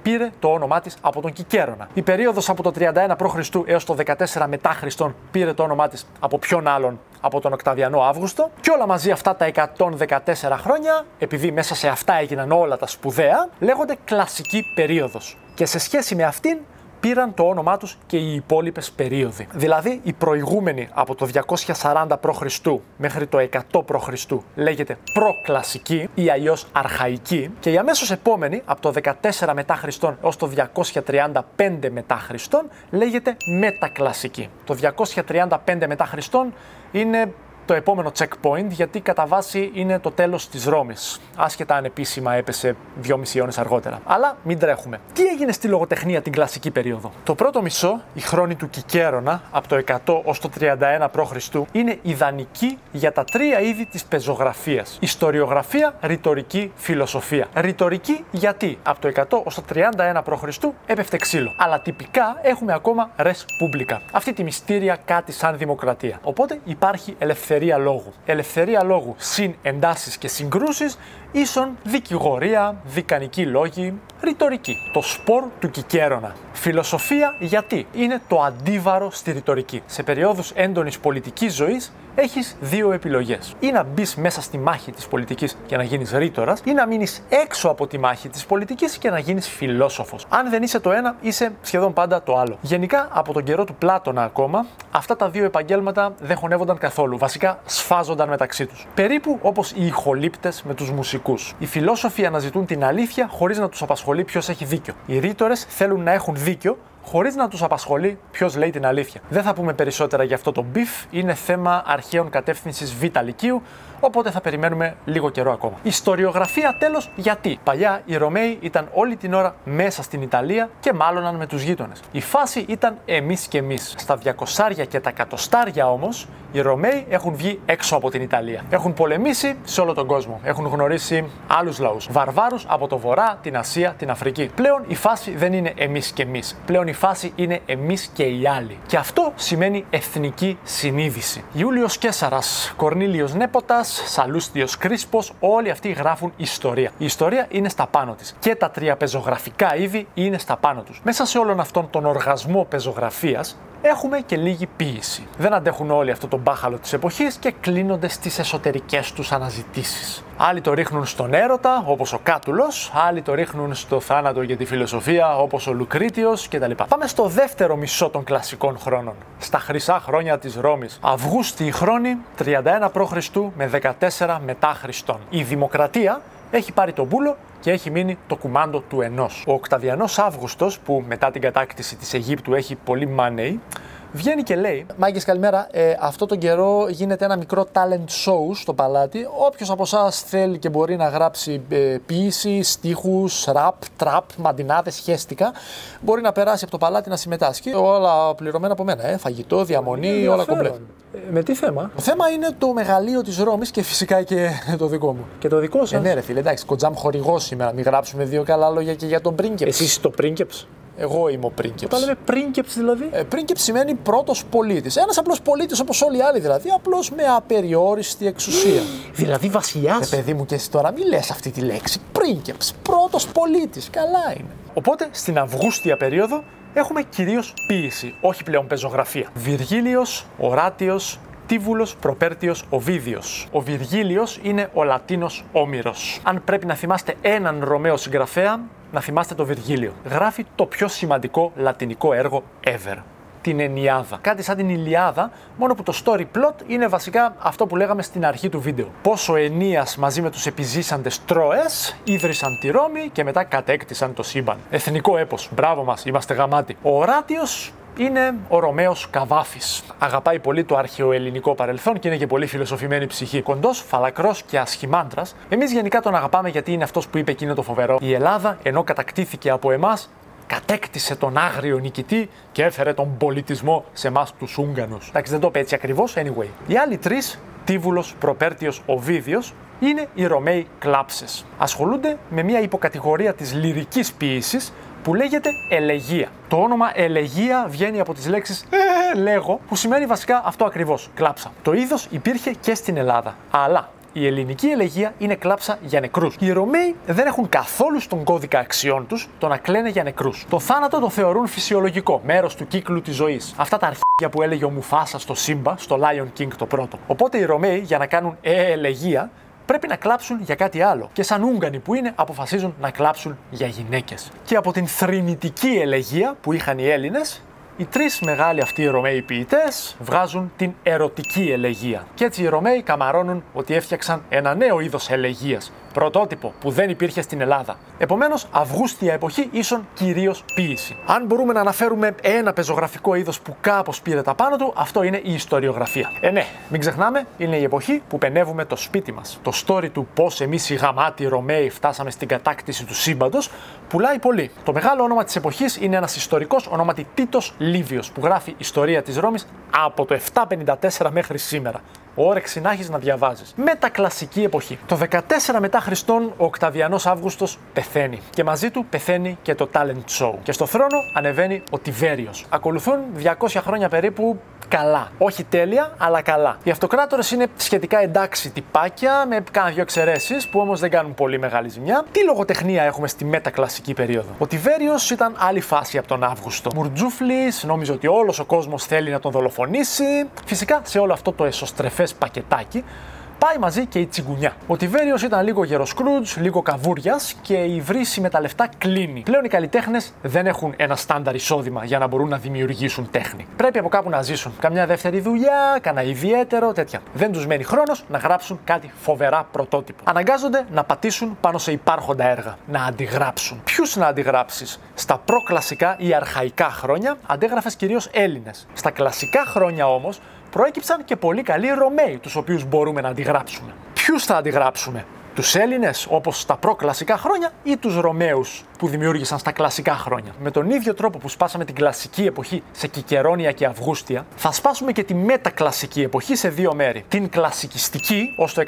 πήρε το όνομά της από τον Κικέρονα. Η περίοδος από το 31 π.Χ. έως το 14 μετά Χριστόν πήρε το όνομά της από ποιον άλλον? Από τον Οκταβιανό Αύγουστο. Και όλα μαζί αυτά τα 114 χρόνια, επειδή μέσα σε αυτά έγιναν όλα τα σπουδαία, λέγονται κλασική περίοδος. Και σε σχέση με αυτήν πήραν το όνομά τους και οι υπόλοιπες περίοδοι. Δηλαδή, η προηγούμενη από το 240 π.Χ. μέχρι το 100 π.Χ. λέγεται προκλασική ή αλλιώς αρχαϊκή, και η αμέσως επόμενη από το 14 μετά Χριστόν έως το 235 μετά Χριστόν λέγεται μετακλασική. Το 235 μετά Χριστόν είναι το επόμενο checkpoint, γιατί κατά βάση είναι το τέλος της Ρώμης. Άσχετα αν επίσημα έπεσε 2,5 αιώνες αργότερα. Αλλά μην τρέχουμε. Τι έγινε στη λογοτεχνία την κλασική περίοδο? Το πρώτο μισό, η χρόνη του Κικέρονα, από το 100 ως το 31 π.Χ., είναι ιδανική για τα τρία είδη της πεζογραφίας. Ιστοριογραφία, ρητορική, φιλοσοφία. Ρητορική γιατί από το 100 ως το 31 π.Χ. έπεφτε ξύλο. Αλλά τυπικά έχουμε ακόμα res publica. Αυτή τη μυστήρια κάτι σαν δημοκρατία. Οπότε υπάρχει ελευθερία λόγου. Ελευθερία λόγου συν εντάσεις και συγκρούσεις ίσον δικηγορία, δικανικοί λόγοι, ρητορική. Το σπορ του Κικέρονα. Φιλοσοφία γιατί είναι το αντίβαρο στη ρητορική. Σε περιόδους έντονης πολιτικής ζωής έχεις δύο επιλογές. Ή να μπεις μέσα στη μάχη της πολιτικής και να γίνεις ρήτορας, ή να μείνεις έξω από τη μάχη της πολιτικής και να γίνεις φιλόσοφος. Αν δεν είσαι το ένα, είσαι σχεδόν πάντα το άλλο. Γενικά, από τον καιρό του Πλάτωνα ακόμα, αυτά τα δύο επαγγέλματα δεν χωνεύονταν καθόλου. Βασικά, σφάζονταν μεταξύ τους. Περίπου όπως οι ηχολήπτες με τους μουσικούς. Οι φιλόσοφοι αναζητούν την αλήθεια χωρίς να τους απασχολεί ποιος έχει δίκιο. Οι ρήτορες θέλουν να έχουν δίκιο, χωρίς να τους απασχολεί ποιος λέει την αλήθεια. Δεν θα πούμε περισσότερα για αυτό το beef, είναι θέμα αρχαίων κατεύθυνσης Β' Λυκείου, οπότε θα περιμένουμε λίγο καιρό ακόμα. Ιστοριογραφία τέλος, γιατί. Παλιά οι Ρωμαίοι ήταν όλη την ώρα μέσα στην Ιταλία και μάλωναν με τους γείτονες. Η φάση ήταν εμείς και εμείς. Στα 200 και τα 100 όμως, οι Ρωμαίοι έχουν βγει έξω από την Ιταλία. Έχουν πολεμήσει σε όλο τον κόσμο. Έχουν γνωρίσει άλλους λαούς. Βαρβάρους από το βορρά, την Ασία, την Αφρική. Πλέον η φάση δεν είναι εμείς και εμείς. Πλέον η φάση είναι εμείς και οι άλλοι. Και αυτό σημαίνει εθνική συνείδηση. Ιούλιος Καίσαρας, Κορνήλιος Νέποτας, Σαλούστιος Κρίσπος, όλοι αυτοί γράφουν ιστορία. Η ιστορία είναι στα πάνω της. Και τα τρία πεζογραφικά είδη είναι στα πάνω τους. Μέσα σε όλον αυτόν τον οργασμό πεζογραφίας, έχουμε και λίγη ποίηση. Δεν αντέχουν όλοι αυτό το μπάχαλο της εποχής και κλείνονται στις εσωτερικές τους αναζητήσεις. Άλλοι το ρίχνουν στον έρωτα, όπως ο Κάτουλος, άλλοι το ρίχνουν στο θάνατο για τη φιλοσοφία, όπως ο Λουκρίτιος κτλ. Πάμε στο δεύτερο μισό των κλασικών χρόνων, στα χρυσά χρόνια της Ρώμης. Αυγούστιοι χρόνοι, 31 π.Χ. με 14 μετά Χριστόν. Η δημοκρατία έχει πάρει τον μπούλο και έχει μείνει το κουμάντο του ενός. Ο Οκταβιανός Αύγουστος, που μετά την κατάκτηση της Αιγύπτου έχει πολύ money, βγαίνει και λέει: «Μάγκες, καλημέρα. Αυτό τον καιρό γίνεται ένα μικρό talent show στο παλάτι. Όποιος από εσάς θέλει και μπορεί να γράψει ποίηση, στίχους, ραπ, τραπ, μαντινάδες, χέστικα, μπορεί να περάσει από το παλάτι να συμμετάσχει. Όλα πληρωμένα από μένα. Φαγητό, διαμονή, όλα κομπλέ». Με τι θέμα? Το θέμα είναι το μεγαλείο της Ρώμης και φυσικά και το δικό μου. Και το δικό σας? Ναι, ρε φίλε, εντάξει, κοντζάμ χορηγός σήμερα. Μην γράψουμε δύο καλά λόγια και για τον πρίγκεψ. Εσύ είσαι το πρίγκεψ? Εγώ είμαι ο πρίγκεψ. Όταν λέμε πρίγκεψ δηλαδή? Πρίγκεψ σημαίνει πρώτος πολίτης. Ένας απλός πολίτης όπως όλοι οι άλλοι δηλαδή, απλώς με απεριόριστη εξουσία. Δηλαδή βασιλιάς? Παιδί μου, και εσύ τώρα μη λες αυτή τη λέξη. Πρίγκεψ, πρώτος πολίτης. Καλά είναι. Οπότε στην Αυγούστια περίοδο έχουμε κυρίως ποίηση, όχι πλέον πεζογραφία. Βυργίλιος, Οράτιος, Τίβουλος, Προπέρτιος, Οβίδιος. Ο Βυργίλιος είναι ο Λατίνος Όμηρος. Αν πρέπει να θυμάστε έναν Ρωμαίο συγγραφέα, να θυμάστε το Βυργίλιο. Γράφει το πιο σημαντικό λατινικό έργο ever. Την Ενιάδα. Κάτι σαν την Ηλιάδα, μόνο που το story plot είναι βασικά αυτό που λέγαμε στην αρχή του βίντεο. Πώς ο Ενίας μαζί με τους επιζήσαντες Τρώες ίδρυσαν τη Ρώμη και μετά κατέκτησαν το σύμπαν. Εθνικό έπος. Μπράβο μας, είμαστε γαμάτοι. Ο Οράτιος είναι ο Ρωμαίος Καβάφης. Αγαπάει πολύ το αρχαιοελληνικό παρελθόν και είναι και πολύ φιλοσοφημένη ψυχή. Κοντός, φαλακρός και ασχημάντρας. Εμείς γενικά τον αγαπάμε γιατί είναι αυτός που είπε εκείνο το φοβερό: «Η Ελλάδα, ενώ κατακτήθηκε από εμάς, κατέκτησε τον άγριο νικητή και έφερε τον πολιτισμό σε εμάς τους Ούγγανους». Εντάξει, δεν το είπε έτσι ακριβώς, anyway. Οι άλλοι τρεις, Τίβουλος, Προπέρτιος, Οβίδιος, είναι οι Ρωμαίοι κλάψες. Ασχολούνται με μια υποκατηγορία της λυρικής ποίησης που λέγεται ελεγεία. Το όνομα ελεγεία βγαίνει από τις λέξεις λέγω, που σημαίνει βασικά αυτό ακριβώς, κλάψα. Το είδος υπήρχε και στην Ελλάδα, αλλά η ελληνική ελεγεία είναι κλάψα για νεκρούς. Οι Ρωμαίοι δεν έχουν καθόλου στον κώδικα αξιών τους το να κλαίνε για νεκρούς. Το θάνατο το θεωρούν φυσιολογικό, μέρος του κύκλου της ζωής. Αυτά τα αρχίδια που έλεγε ο Μουφάσα στο Σύμπα, στο Lion King το πρώτο. Οπότε οι Ρωμαίοι για να κάνουν ελεγεία πρέπει να κλάψουν για κάτι άλλο. Και σαν Ούγγανοι που είναι, αποφασίζουν να κλάψουν για γυναίκες. Και από την θρηνητική ελεγεία που είχαν οι Έλληνες, οι τρεις μεγάλοι αυτοί οι Ρωμαίοι ποιητές βγάζουν την ερωτική ελεγεία. Και έτσι οι Ρωμαίοι καμαρώνουν ότι έφτιαξαν ένα νέο είδος ελεγείας. Πρωτότυπο που δεν υπήρχε στην Ελλάδα. Επομένως, Αυγούστια εποχή ίσον κυρίως ποίηση. Αν μπορούμε να αναφέρουμε ένα πεζογραφικό είδος που κάπως πήρε τα πάνω του, αυτό είναι η ιστοριογραφία. Ναι, μην ξεχνάμε, είναι η εποχή που πενεύουμε το σπίτι μας. Το story του πώς εμείς οι γαμάτοι Ρωμαίοι φτάσαμε στην κατάκτηση του σύμπαντος πουλάει πολύ. Το μεγάλο όνομα της εποχής είναι ένας ιστορικός ονόματι Τίτος Λίβιος, που γράφει ιστορία της Ρώμης από το 754 μέχρι σήμερα. Όρεξη να έχεις να διαβάζεις. Μετακλασική εποχή. Το 14 μετά Χριστόν ο Οκταβιανός Αύγουστος πεθαίνει. Και μαζί του πεθαίνει και το talent show. Και στο θρόνο ανεβαίνει ο Τιβέριος. Ακολουθούν 200 χρόνια περίπου καλά. Όχι τέλεια, αλλά καλά. Οι αυτοκράτορες είναι σχετικά εντάξει τυπάκια, με κάνα δυο εξαιρέσεις που όμως δεν κάνουν πολύ μεγάλη ζημιά. Τι λογοτεχνία έχουμε στη μετακλασική περίοδο? Ο Τιβέριος ήταν άλλη φάση από τον Αύγουστο. Μουρτζούφλης, νόμιζε ότι όλος ο κόσμος θέλει να τον δολοφονήσει. Φυσικά σε όλο αυτό το εσωστρεφές πακετάκι Πάει μαζί και η τσιγκουνιά. Ο Τιβέριος ήταν λίγο γεροσκρούτζ, λίγο καβούριας και η βρύση με τα λεφτά κλείνει. Πλέον οι καλλιτέχνες δεν έχουν ένα στάνταρ εισόδημα για να μπορούν να δημιουργήσουν τέχνη. Πρέπει από κάπου να ζήσουν. Καμιά δεύτερη δουλειά, κανένα ιδιαίτερο, τέτοια. Δεν τους μένει χρόνος να γράψουν κάτι φοβερά πρωτότυπο. Αναγκάζονται να πατήσουν πάνω σε υπάρχοντα έργα. Να αντιγράψουν. Ποιους να αντιγράψεις? Στα προκλασικά ή αρχαϊκά χρόνια αντέγραφες κυρίως Έλληνες. Στα κλασικά χρόνια όμως προέκυψαν και πολύ καλοί Ρωμαίοι, τους οποίους μπορούμε να αντιγράψουμε. Ποιους θα αντιγράψουμε? Τους Έλληνες όπως στα προκλασικά χρόνια ή τους Ρωμαίους που δημιούργησαν στα κλασικά χρόνια? Με τον ίδιο τρόπο που σπάσαμε την κλασική εποχή σε Κικερόνια και Αυγούστια, θα σπάσουμε και τη μετακλασική εποχή σε δύο μέρη. Την κλασικιστική ως το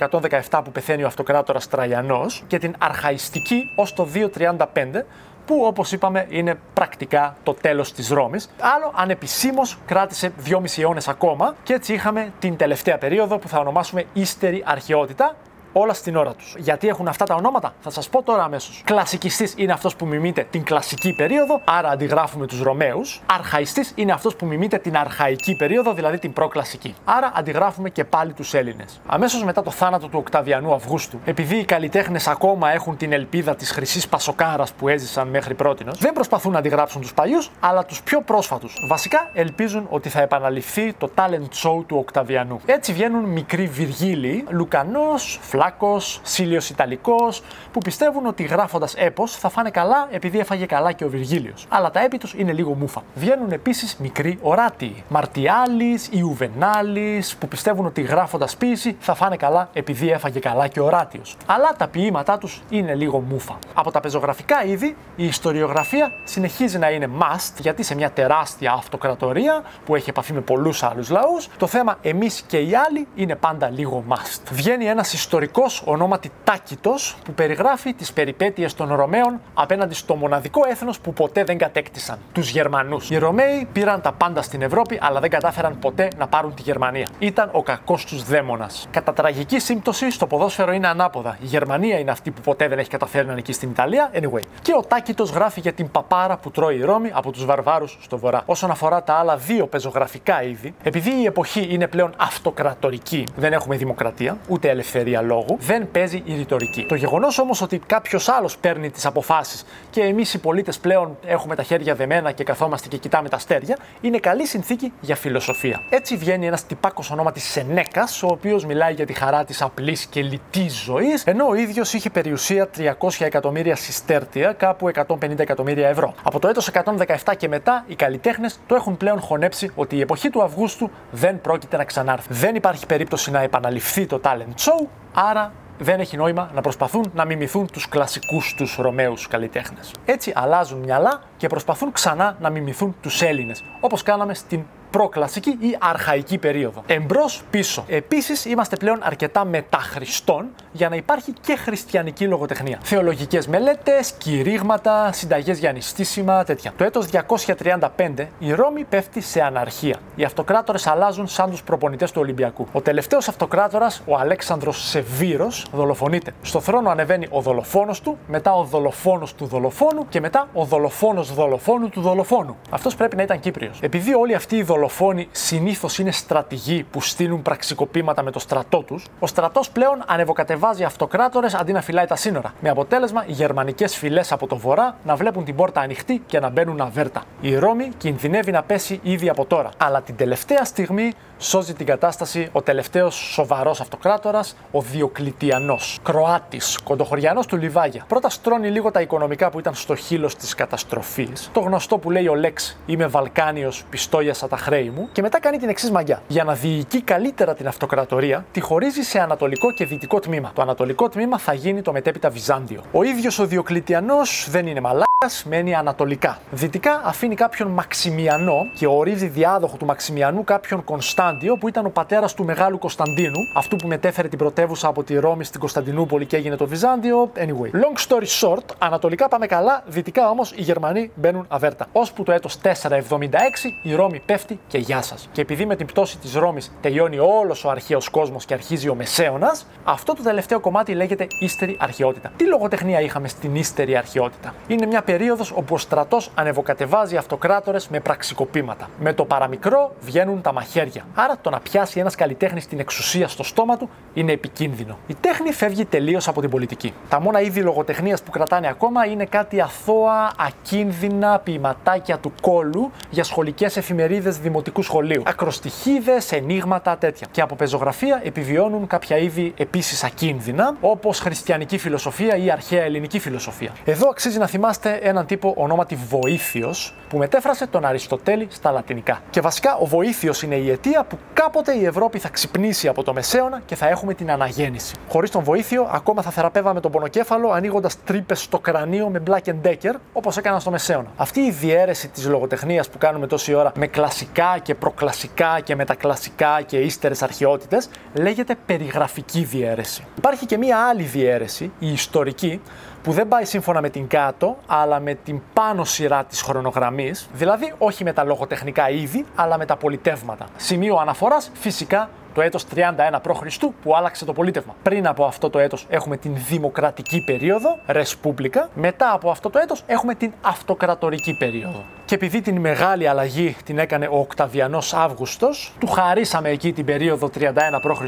117 που πεθαίνει ο αυτοκράτορας Τραϊανός και την αρχαϊστική ως το 235, που όπως είπαμε είναι πρακτικά το τέλος της Ρώμης. Άλλο αν επισήμως κράτησε 2,5 αιώνες ακόμα και έτσι είχαμε την τελευταία περίοδο που θα ονομάσουμε ύστερη αρχαιότητα. Όλα στην ώρα τους. Γιατί έχουν αυτά τα ονόματα? Θα σας πω τώρα αμέσως. Κλασικιστής είναι αυτός που μιμείται την κλασική περίοδο, άρα αντιγράφουμε τους Ρωμαίους. Αρχαϊστής είναι αυτός που μιμείται την αρχαϊκή περίοδο, δηλαδή την προκλασική. Άρα αντιγράφουμε και πάλι τους Έλληνες. Αμέσως μετά το θάνατο του Οκταβιανού Αυγούστου, επειδή οι καλλιτέχνες ακόμα έχουν την ελπίδα της χρυσής πασοκάρας που έζησαν μέχρι πρότινος, δεν προσπαθούν να αντιγράψουν τους παλιούς, αλλά τους πιο πρόσφατους. Βασικά ελπίζουν ότι θα επαναληφθεί το talent show του Οκταβιανού. Έτσι βγαίνουν μικροί Βυργίλοι, Λουκανός, Φλάκος, Σίλιος Ιταλικός, που πιστεύουν ότι γράφοντας έπος θα φάνε καλά επειδή έφαγε καλά και ο Βυργίλιος. Αλλά τα έπι τους είναι λίγο μούφα. Βγαίνουν επίσης μικροί Οράτιοι, Μαρτιάλης, Ιουβενάλης, που πιστεύουν ότι γράφοντας ποίηση θα φάνε καλά επειδή έφαγε καλά και ο Οράτιος. Αλλά τα ποίηματά τους είναι λίγο μούφα. Από τα πεζογραφικά είδη, η ιστοριογραφία συνεχίζει να είναι must, γιατί σε μια τεράστια αυτοκρατορία που έχει επαφή με πολλούς άλλους λαούς, το θέμα εμείς και οι άλλοι είναι πάντα λίγο must. Βγαίνει ένας ιστορικός ονόματι Τάκητος που περιγράφει τις περιπέτειες των Ρωμαίων απέναντι στο μοναδικό έθνος που ποτέ δεν κατέκτησαν, τους Γερμανούς. Οι Ρωμαίοι πήραν τα πάντα στην Ευρώπη, αλλά δεν κατάφεραν ποτέ να πάρουν τη Γερμανία. Ήταν ο κακός τους δαίμονας. Κατά τραγική σύμπτωση, στο ποδόσφαιρο είναι ανάποδα. Η Γερμανία είναι αυτή που ποτέ δεν έχει καταφέρει να νικήσει στην Ιταλία. Anyway. Και ο Τάκητος γράφει για την παπάρα που τρώει η Ρώμη από τους βαρβάρους στο βορρά. Όσον αφορά τα άλλα δύο πεζογραφικά είδη, επειδή η εποχή είναι πλέον αυτοκρατορική, δεν έχουμε δημοκρατία, ούτε ελευθερία λόγου, δεν παίζει η ρητορική. Το γεγονός όμως ότι κάποιος άλλος παίρνει τις αποφάσεις και εμείς οι πολίτες πλέον έχουμε τα χέρια δεμένα και καθόμαστε και κοιτάμε τα αστέρια, είναι καλή συνθήκη για φιλοσοφία. Έτσι βγαίνει ένας τυπάκος ονόματι Σενέκας, ο οποίος μιλάει για τη χαρά της απλής και λιτής ζωής, ενώ ο ίδιος είχε περιουσία 300 εκατομμύρια σιστέρτια, κάπου 150 εκατομμύρια ευρώ. Από το έτος 117 και μετά, οι καλλιτέχνες το έχουν πλέον χωνέψει ότι η εποχή του Αυγούστου δεν πρόκειται να ξανάρθει. Δεν υπάρχει περίπτωση να επαναληφθεί το talent show, άρα δεν έχει νόημα να προσπαθούν να μιμηθούν τους κλασικούς τους Ρωμαίους καλλιτέχνες. Έτσι αλλάζουν μυαλά και προσπαθούν ξανά να μιμηθούν τους Έλληνες, όπως κάναμε στην προκλασική ή αρχαϊκή περίοδο. Εμπρός πίσω. Επίσης, είμαστε πλέον αρκετά μετά Χριστόν για να υπάρχει και χριστιανική λογοτεχνία. Θεολογικές μελέτες, κηρύγματα, συνταγές για νηστίσιμα, τέτοια. Το έτος 235 η Ρώμη πέφτει σε αναρχία. Οι αυτοκράτορες αλλάζουν σαν τους προπονητές του Ολυμπιακού. Ο τελευταίος αυτοκράτορας, ο Αλέξανδρος Σεβύρος, δολοφονείται. Στο θρόνο ανεβαίνει ο δολοφόνος του, μετά ο δολοφόνος του δολοφόνου και μετά ο δολοφόνος δολοφόνου του δολοφόνου. Αυτός πρέπει να ήταν Κύπριος. Επειδή όλοι αυτοί οι δολοφόνοι συνήθως είναι στρατηγοί που στείλουν πραξικοπήματα με το στρατό τους, ο στρατός πλέον ανεβοκατεβάζει αυτοκράτορες αντί να φυλάει τα σύνορα. Με αποτέλεσμα οι γερμανικές φυλές από το βορρά να βλέπουν την πόρτα ανοιχτή και να μπαίνουν αβέρτα. Η Ρώμη κινδυνεύει να πέσει ήδη από τώρα. Αλλά την τελευταία στιγμή σώζει την κατάσταση ο τελευταίος σοβαρός αυτοκράτορας, ο Διοκλητιανός. Κροάτης, κοντοχωριανός του Λιβάγια. Πρώτα στρώνει λίγο τα οικονομικά που ήταν στο χείλος της καταστροφής. Το γνωστό που λέει ο Λέξ: Είμαι Βαλκάνιος, πιστόλιασα τα χρέη μου. Και μετά κάνει την εξής μαγιά. Για να διοικεί καλύτερα την αυτοκρατορία, τη χωρίζει σε ανατολικό και δυτικό τμήμα. Το ανατολικό τμήμα θα γίνει το μετέπειτα Βυζάντιο. Ο ίδιος ο Διοκλητιανός δεν είναι μαλάκας, μένει ανατολικά. Δυτικά αφήνει κάποιον Μαξιμιανό και ορίζει διάδοχο του Μαξιμιανού κάποιον Κωνσταντιο, που ήταν ο πατέρας του Μεγάλου Κωνσταντίνου, αυτού που μετέφερε την πρωτεύουσα από τη Ρώμη στην Κωνσταντινούπολη και έγινε το Βυζάντιο. Anyway. Long story short, ανατολικά πάμε καλά, δυτικά όμως οι Γερμανοί μπαίνουν αβέρτα. Ώσπου το έτος 476 η Ρώμη πέφτει και γεια σας. Και επειδή με την πτώση της Ρώμης τελειώνει όλος ο αρχαίος κόσμος και αρχίζει ο Μεσαίωνας, αυτό το τελευταίο κομμάτι λέγεται ύστερη αρχαιότητα. Τι λογοτεχνία είχαμε στην ύστερη αρχαιότητα? Είναι μια περίοδος όπου ο στρατός ανεβοκατεβάζει αυτοκράτορες με πραξικοπήματα. Με το παραμικρό βγαίνουν τα μαχαίρια. Άρα το να πιάσει ένας καλλιτέχνης την εξουσία στο στόμα του είναι επικίνδυνο. Η τέχνη φεύγει τελείως από την πολιτική. Τα μόνα είδη λογοτεχνίας που κρατάνε ακόμα είναι κάτι αθώα, ακίνδυνα ποιηματάκια του κόλου για σχολικές εφημερίδες δημοτικού σχολείου. Ακροστιχίδες, ενίγματα, τέτοια. Και από πεζογραφία επιβιώνουν κάποια είδη επίσης ακίνδυνα, όπως χριστιανική φιλοσοφία ή αρχαία ελληνική φιλοσοφία. Εδώ αξίζει να θυμάστε έναν τύπο ονόματι Βοήθιος, που μετέφρασε τον Αριστοτέλη στα λατινικά. Και βασικά ο Βοήθιος είναι η αιτία που κάποτε η Ευρώπη θα ξυπνήσει από το Μεσαίωνα και θα έχουμε την αναγέννηση. Χωρίς τον Βοήθιο, ακόμα θα θεραπεύαμε τον πονοκέφαλο ανοίγοντας τρύπες στο κρανίο με Black & Decker, όπως έκαναν στο Μεσαίωνα. Αυτή η διαίρεση της λογοτεχνίας που κάνουμε τόση ώρα με κλασικά και προκλασικά και μετακλασικά και ύστερες αρχαιότητες λέγεται περιγραφική διαίρεση. Υπάρχει και μία άλλη διαίρεση, η ιστορική, που δεν πάει σύμφωνα με την κάτω, αλλά με την πάνω σειρά της χρονογραμμής, δηλαδή όχι με τα λογοτεχνικά είδη, αλλά με τα πολιτεύματα. Σημείο αναφοράς φυσικά το έτος 31 π.Χ. που άλλαξε το πολίτευμα. Πριν από αυτό το έτος έχουμε την δημοκρατική περίοδο, Ρεσπούμπλικα. Μετά από αυτό το έτος έχουμε την αυτοκρατορική περίοδο. Και επειδή την μεγάλη αλλαγή την έκανε ο Οκταβιανός Αύγουστος, του χαρίσαμε εκεί την περίοδο 31 π.Χ.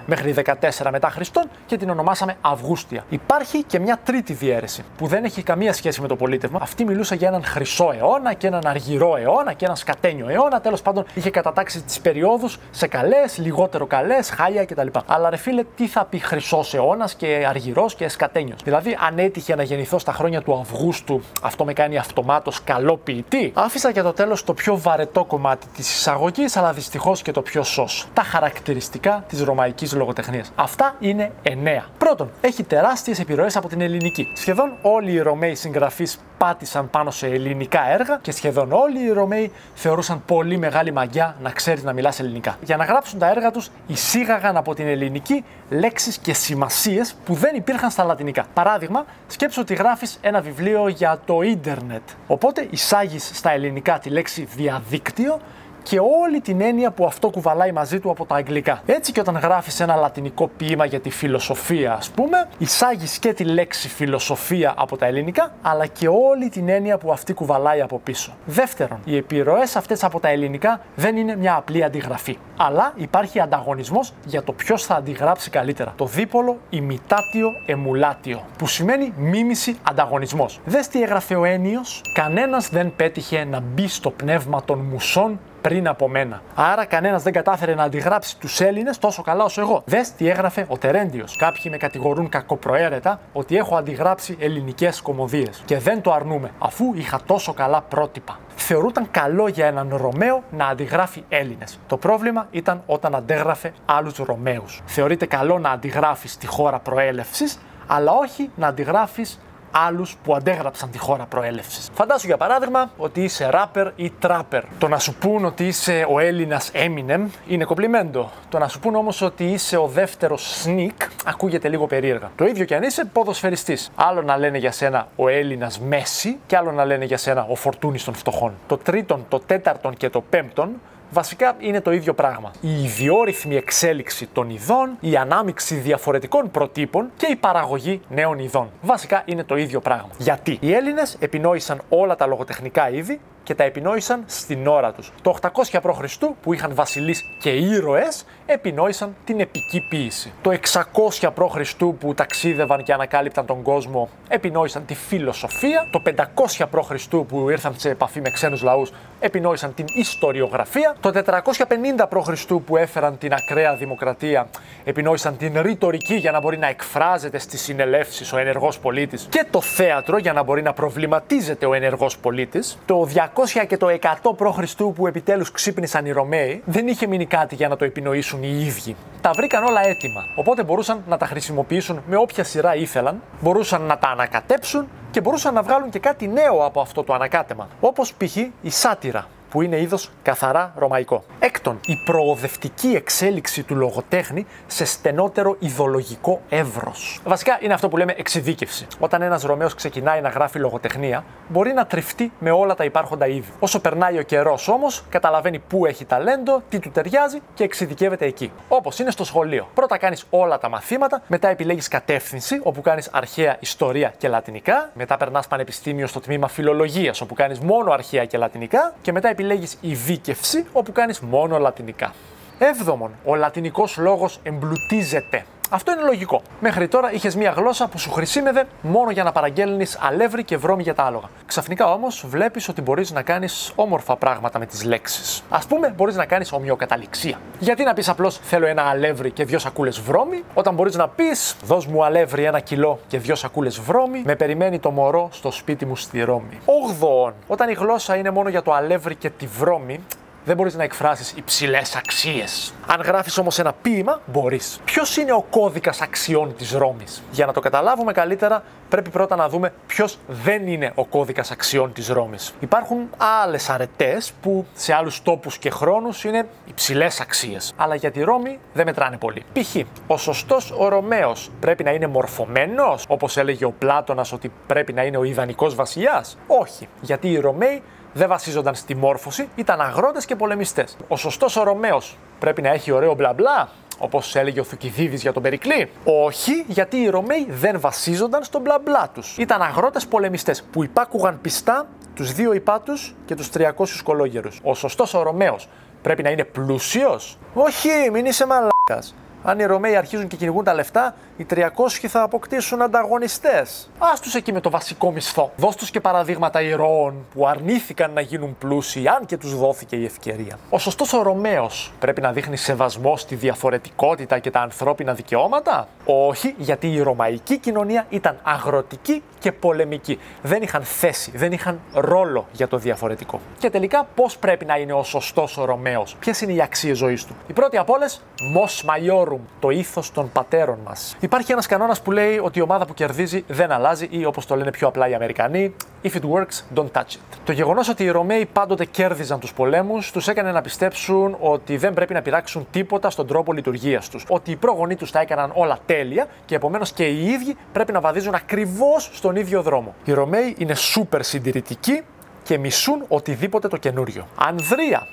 μέχρι 14 μετά Χριστόν και την ονομάσαμε Αυγούστια. Υπάρχει και μια τρίτη διαίρεση που δεν έχει καμία σχέση με το πολίτευμα. Αυτή μιλούσε για έναν χρυσό αιώνα και έναν αργυρό αιώνα και έναν σκατένιο αιώνα. Τέλος πάντων, είχε κατατάξει τις περιόδους σε καλές, λιγότερο καλές, χάλια κτλ. Αλλά ρε φίλε, τι θα πει χρυσός αιώνας και αργυρός και σκατένιος? Δηλαδή, αν έτυχε να γεννηθώ στα χρόνια του Αυγούστου, αυτό με κάνει αυτομάτως καλό ποιητή? Άφησα για το τέλος το πιο βαρετό κομμάτι της εισαγωγής, αλλά δυστυχώς και το πιο σως. Τα χαρακτηριστικά της ρωμαϊκής λογοτεχνίας. Αυτά είναι 9. Πρώτον, έχει τεράστιες επιρροές από την ελληνική. Σχεδόν όλοι οι Ρωμαίοι συγγραφείς πάτησαν πάνω σε ελληνικά έργα και σχεδόν όλοι οι Ρωμαίοι θεωρούσαν πολύ μεγάλη μαγιά να ξέρεις να μιλάς ελληνικά. Για να γράψουν τα έργα τους, εισήγαγαν από την ελληνική λέξεις και σημασίες που δεν υπήρχαν στα λατινικά. Παράδειγμα, σκέψου ότι γράφεις ένα βιβλίο για το ίντερνετ. Οπότε εισάγεις στα ελληνικά τη λέξη διαδίκτυο και όλη την έννοια που αυτό κουβαλάει μαζί του από τα αγγλικά. Έτσι και όταν γράφεις ένα λατινικό ποίημα για τη φιλοσοφία, ας πούμε, εισάγεις και τη λέξη φιλοσοφία από τα ελληνικά, αλλά και όλη την έννοια που αυτή κουβαλάει από πίσω. Δεύτερον, οι επιρροές αυτές από τα ελληνικά δεν είναι μια απλή αντιγραφή, αλλά υπάρχει ανταγωνισμός για το ποιος θα αντιγράψει καλύτερα. Το δίπολο imitatio emulatio, που σημαίνει μίμηση ανταγωνισμός. Δες τι έγραφε ο Ένιος: κανένας δεν πέτυχε να μπει στο πνεύμα των μουσών πριν από μένα. Άρα κανένας δεν κατάφερε να αντιγράψει τους Έλληνες τόσο καλά όσο εγώ. Δες τι έγραφε ο Τερέντιος. Κάποιοι με κατηγορούν κακοπροαίρετα ότι έχω αντιγράψει ελληνικές κωμωδίες. Και δεν το αρνούμε, αφού είχα τόσο καλά πρότυπα. Θεωρούταν καλό για έναν Ρωμαίο να αντιγράφει Έλληνες. Το πρόβλημα ήταν όταν αντέγραφε άλλους Ρωμαίους. Θεωρείται καλό να αντιγράφεις τη χώρα προέλευσης, αλλά όχι να αντιγράφεις άλλους που αντέγραψαν τη χώρα προέλευσης. Φαντάσου για παράδειγμα ότι είσαι ράπερ ή τράπερ. Το να σου πούν ότι είσαι ο Έλληνας Eminem είναι κομπλιμέντο. Το να σου πούν όμως ότι είσαι ο δεύτερος Sneak ακούγεται λίγο περίεργα. Το ίδιο κι αν είσαι ποδοσφαιριστής. Άλλο να λένε για σένα ο Έλληνας Μέση και άλλο να λένε για σένα ο Φορτούνης των φτωχών. Το τρίτον, το τέταρτον και το πέμπτον βασικά είναι το ίδιο πράγμα. Η ιδιόρυθμη εξέλιξη των ειδών, η ανάμειξη διαφορετικών προτύπων και η παραγωγή νέων ειδών. Βασικά είναι το ίδιο πράγμα. Γιατί οι Έλληνες επινόησαν όλα τα λογοτεχνικά είδη και τα επινόησαν στην ώρα τους. Το 800 π.Χ. που είχαν βασιλείς και ήρωες, επινόησαν την επική ποίηση. Το 600 π.Χ. που ταξίδευαν και ανακάλυπταν τον κόσμο, επινόησαν τη φιλοσοφία. Το 500 π.Χ. που ήρθαν σε επαφή με ξένους λαούς, επινόησαν την ιστοριογραφία. Το 450 π.Χ. που έφεραν την ακραία δημοκρατία, επινόησαν την ρητορική για να μπορεί να εκφράζεται στις συνελεύσεις ο ενεργός πολίτης και το θέατρο για να μπορεί να προβληματίζεται ο ενεργός πολίτης. Το 200 και το 100 π.Χ. που επιτέλους ξύπνησαν οι Ρωμαίοι, δεν είχε μείνει κάτι για να το επινοήσουν οι ίδιοι. Τα βρήκαν όλα έτοιμα, οπότε μπορούσαν να τα χρησιμοποιήσουν με όποια σειρά ήθελαν, μπορούσαν να τα ανακατέψουν και μπορούσαν να βγάλουν και κάτι νέο από αυτό το ανακάτεμα. Όπως π.χ. η σάτυρα. που είναι είδος καθαρά ρωμαϊκό. Έκτον, η προοδευτική εξέλιξη του λογοτέχνη σε στενότερο ιδεολογικό εύρος. Βασικά είναι αυτό που λέμε εξειδίκευση. Όταν ένας Ρωμαίος ξεκινάει να γράφει λογοτεχνία, μπορεί να τριφτεί με όλα τα υπάρχοντα είδη. Όσο περνάει ο καιρός όμως, καταλαβαίνει πού έχει ταλέντο, τι του ταιριάζει και εξειδικεύεται εκεί. Όπως είναι στο σχολείο. Πρώτα κάνεις όλα τα μαθήματα, μετά επιλέγεις κατεύθυνση, όπου κάνεις αρχαία ιστορία και λατινικά, μετά περνάς πανεπιστήμιο στο τμήμα φιλολογίας, όπου κάνεις μόνο αρχαία και λατινικά, και μετά επιλέγεις ειδίκευση, όπου κάνεις μόνο λατινικά. Έβδομον, ο λατινικός λόγος εμπλουτίζεται. Αυτό είναι λογικό. Μέχρι τώρα είχες μία γλώσσα που σου χρησίμευε μόνο για να παραγγέλνεις αλεύρι και βρώμη για τα άλογα. Ξαφνικά όμως βλέπεις ότι μπορείς να κάνεις όμορφα πράγματα με τις λέξεις. Ας πούμε, μπορείς να κάνεις ομοιοκαταληξία. Γιατί να πεις απλώς θέλω ένα αλεύρι και 2 σακούλες βρώμη, όταν μπορείς να πεις δώσ' μου αλεύρι 1 κιλό και 2 σακούλες βρώμη, με περιμένει το μωρό στο σπίτι μου στη Ρώμη. Όγδοον, όταν η γλώσσα είναι μόνο για το αλεύρι και τη βρώμη, δεν μπορείς να εκφράσεις υψηλές αξίες. Αν γράφεις όμως ένα ποίημα, μπορείς. Ποιος είναι ο κώδικας αξιών της Ρώμης? Για να το καταλάβουμε καλύτερα, πρέπει πρώτα να δούμε ποιος δεν είναι ο κώδικας αξιών της Ρώμης. Υπάρχουν άλλες αρετές που σε άλλους τόπους και χρόνους είναι υψηλές αξίες. Αλλά για τη Ρώμη δεν μετράνε πολύ. Π.χ. ο σωστός ο Ρωμαίος πρέπει να είναι μορφωμένος, όπως έλεγε ο Πλάτωνας ότι πρέπει να είναι ο ιδανικός βασιλιάς. Όχι, γιατί οι Ρωμαίοι δεν βασίζονταν στη μόρφωση, ήταν αγρότες και πολεμιστές. Ο σωστός ο Ρωμαίος πρέπει να έχει ωραίο μπλα μπλα, όπως έλεγε ο Θουκυδίδης για τον Περικλή. Όχι, γιατί οι Ρωμαίοι δεν βασίζονταν στο μπλα μπλα τους. Ήταν αγρότες πολεμιστές που υπάκουγαν πιστά τους 2 υπάτους και τους 300 κολόγερους. Ο σωστός ο Ρωμαίος πρέπει να είναι πλούσιος. Όχι, μην είσαι μαλάκας. Αν οι Ρωμαίοι αρχίζουν και κυνηγούν τα λεφτά, οι 300 θα αποκτήσουν ανταγωνιστές. Ας τους εκεί με το βασικό μισθό. Δώσ' τους και παραδείγματα ηρώων που αρνήθηκαν να γίνουν πλούσιοι, αν και τους δόθηκε η ευκαιρία. Ο σωστός ο Ρωμαίος πρέπει να δείχνει σεβασμό στη διαφορετικότητα και τα ανθρώπινα δικαιώματα. Όχι, γιατί η ρωμαϊκή κοινωνία ήταν αγροτική και πολεμική. Δεν είχαν θέση, δεν είχαν ρόλο για το διαφορετικό. Και τελικά, πώς πρέπει να είναι ο σωστός ο Ρωμαίος? Ποιες είναι οι αξίες ζωής του? Η πρώτη απ' όλες, mos maiorum, το ήθος των πατέρων μας. Υπάρχει ένας κανόνας που λέει ότι η ομάδα που κερδίζει δεν αλλάζει, ή όπως το λένε πιο απλά οι Αμερικανοί, if it works, don't touch it. Το γεγονός ότι οι Ρωμαίοι πάντοτε κέρδιζαν τους πολέμους τους έκανε να πιστέψουν ότι δεν πρέπει να πειράξουν τίποτα στον τρόπο λειτουργίας τους. Ότι οι πρόγονοί τους τα έκαναν όλα τέλεια και επομένως και οι ίδιοι πρέπει να βαδίζουν ακριβώς στον ίδιο δρόμο. Οι Ρωμαίοι είναι σούπερ συντηρητικοί και μισούν οτιδήποτε το καινούριο. Ανδρεία.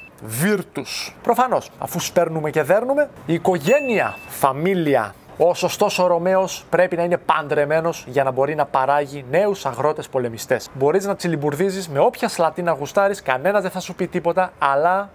Virtus. Προφανώς, αφού σπέρνουμε και δέρνουμε, η οικογένεια, φαμίλια. Ο σωστός ο Ρωμαίος πρέπει να είναι παντρεμένος για να μπορεί να παράγει νέους αγρότες πολεμιστές. Μπορείς να τσιλιμπουρδίζεις με όποια σλατίνα γουστάρεις, κανένας δεν θα σου πει τίποτα, αλλά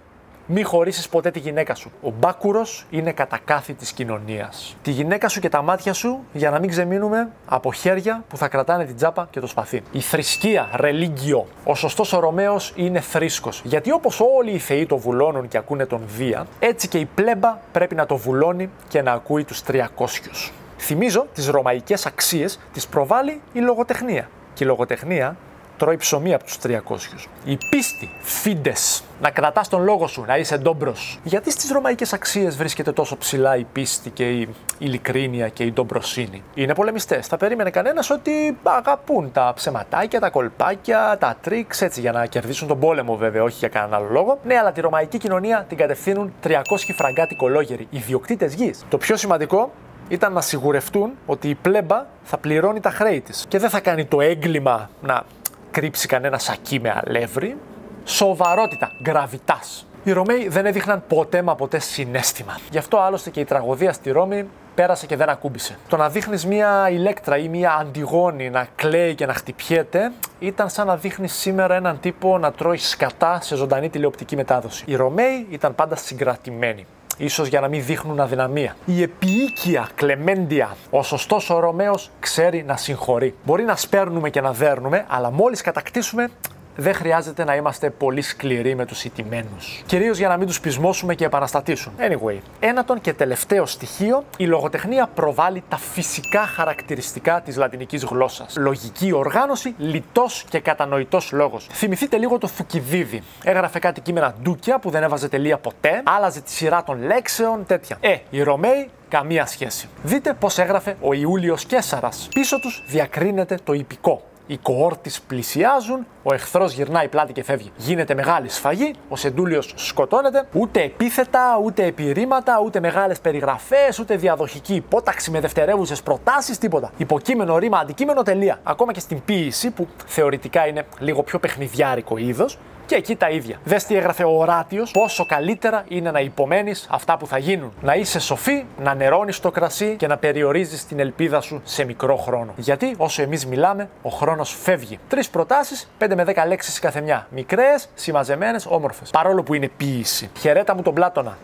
μη χωρίσεις ποτέ τη γυναίκα σου. Ο μπάκουρος είναι κατακάθι της κοινωνίας. Τη γυναίκα σου και τα μάτια σου για να μην ξεμείνουμε από χέρια που θα κρατάνε την τσάπα και το σπαθί. Η θρησκεία, religio. Ο σωστός ο Ρωμαίος είναι θρήσκος. Γιατί όπως όλοι οι θεοί το βουλώνουν και ακούνε τον Δία, έτσι και η πλέμπα πρέπει να το βουλώνει και να ακούει τους 300. Θυμίζω, τις ρωμαϊκές αξίες τις προβάλλει η λογοτεχνία. Και η λογοτεχνία τρώει ψωμί από τους 300. Η πίστη, φίντες, να κρατάς τον λόγο σου, να είσαι ντόμπρος. Γιατί στις ρωμαϊκές αξίες βρίσκεται τόσο ψηλά η πίστη και η ειλικρίνεια και η ντομπροσύνη? Είναι πολεμιστές. Θα περίμενε κανένας ότι αγαπούν τα ψεματάκια, τα κολπάκια, τα τρίξ, έτσι, για να κερδίσουν τον πόλεμο βέβαια, όχι για κανέναν άλλο λόγο. Ναι, αλλά τη ρωμαϊκή κοινωνία την κατευθύνουν 300 φραγκάτοι κολόγεροι, ιδιοκτήτες γης. Το πιο σημαντικό ήταν να σιγουρευτούν ότι η πλέμπα θα πληρώνει τα χρέη της και δεν θα κάνει το έγκλημα να κρύψει κανένα σακί με αλεύρι. Σοβαρότητα, γκραβιτάς. Οι Ρωμαίοι δεν έδειχναν ποτέ μα ποτέ συναίσθημα. Γι' αυτό άλλωστε και η τραγωδία στη Ρώμη πέρασε και δεν ακούμπησε. Το να δείχνεις μία Ηλέκτρα ή μία Αντιγόνη να κλαίει και να χτυπιέται ήταν σαν να δείχνεις σήμερα έναν τύπο να τρώει σκατά σε ζωντανή τηλεοπτική μετάδοση. Οι Ρωμαίοι ήταν πάντα συγκρατημένοι. Ίσως για να μην δείχνουν αδυναμία. Η επίοικια, κλεμέντια. Ο σωστός ο Ρωμαίος ξέρει να συγχωρεί. Μπορεί να σπέρνουμε και να δέρνουμε, αλλά μόλις κατακτήσουμε, δεν χρειάζεται να είμαστε πολύ σκληροί με τους ηττημένους. Κυρίως για να μην τους πεισμώσουμε και επαναστατήσουν. Anyway, ένατον και τελευταίο στοιχείο, η λογοτεχνία προβάλλει τα φυσικά χαρακτηριστικά της λατινικής γλώσσας. Λογική οργάνωση, λιτός και κατανοητός λόγος. Θυμηθείτε λίγο το Θουκυδίδη. Έγραφε κάτι κείμενα ντούκια που δεν έβαζε τελεία ποτέ, άλλαζε τη σειρά των λέξεων, τέτοια. Οι Ρωμαίοι, καμία σχέση. Δείτε πώς έγραφε ο Ιούλιος Καίσαρας. Πίσω τους διακρίνεται το ιππικό. Οι κοόρτες πλησιάζουν, ο εχθρός γυρνάει πλάτη και φεύγει. Γίνεται μεγάλη σφαγή, ο Σεντούλιος σκοτώνεται. Ούτε επίθετα, ούτε επιρρήματα, ούτε μεγάλες περιγραφές, ούτε διαδοχική υπόταξη με δευτερεύουσες προτάσεις, τίποτα. Υποκείμενο, ρήμα, αντικείμενο, τελεία. Ακόμα και στην ποίηση, που θεωρητικά είναι λίγο πιο παιχνιδιάρικο είδος, και εκεί τα ίδια. Δες τι έγραφε ο Οράτιος, πόσο καλύτερα είναι να υπομένεις αυτά που θα γίνουν. Να είσαι σοφή, να νερώνεις το κρασί και να περιορίζεις την ελπίδα σου σε μικρό χρόνο. Γιατί όσο εμείς μιλάμε, ο χρόνος φεύγει. 3 προτάσεις, 5 με 10 λέξεις η καθεμιά. Μικρές, συμμαζεμένες, όμορφες. Παρόλο που είναι ποίηση. Χαιρέτα μου τον Πλάτωνα.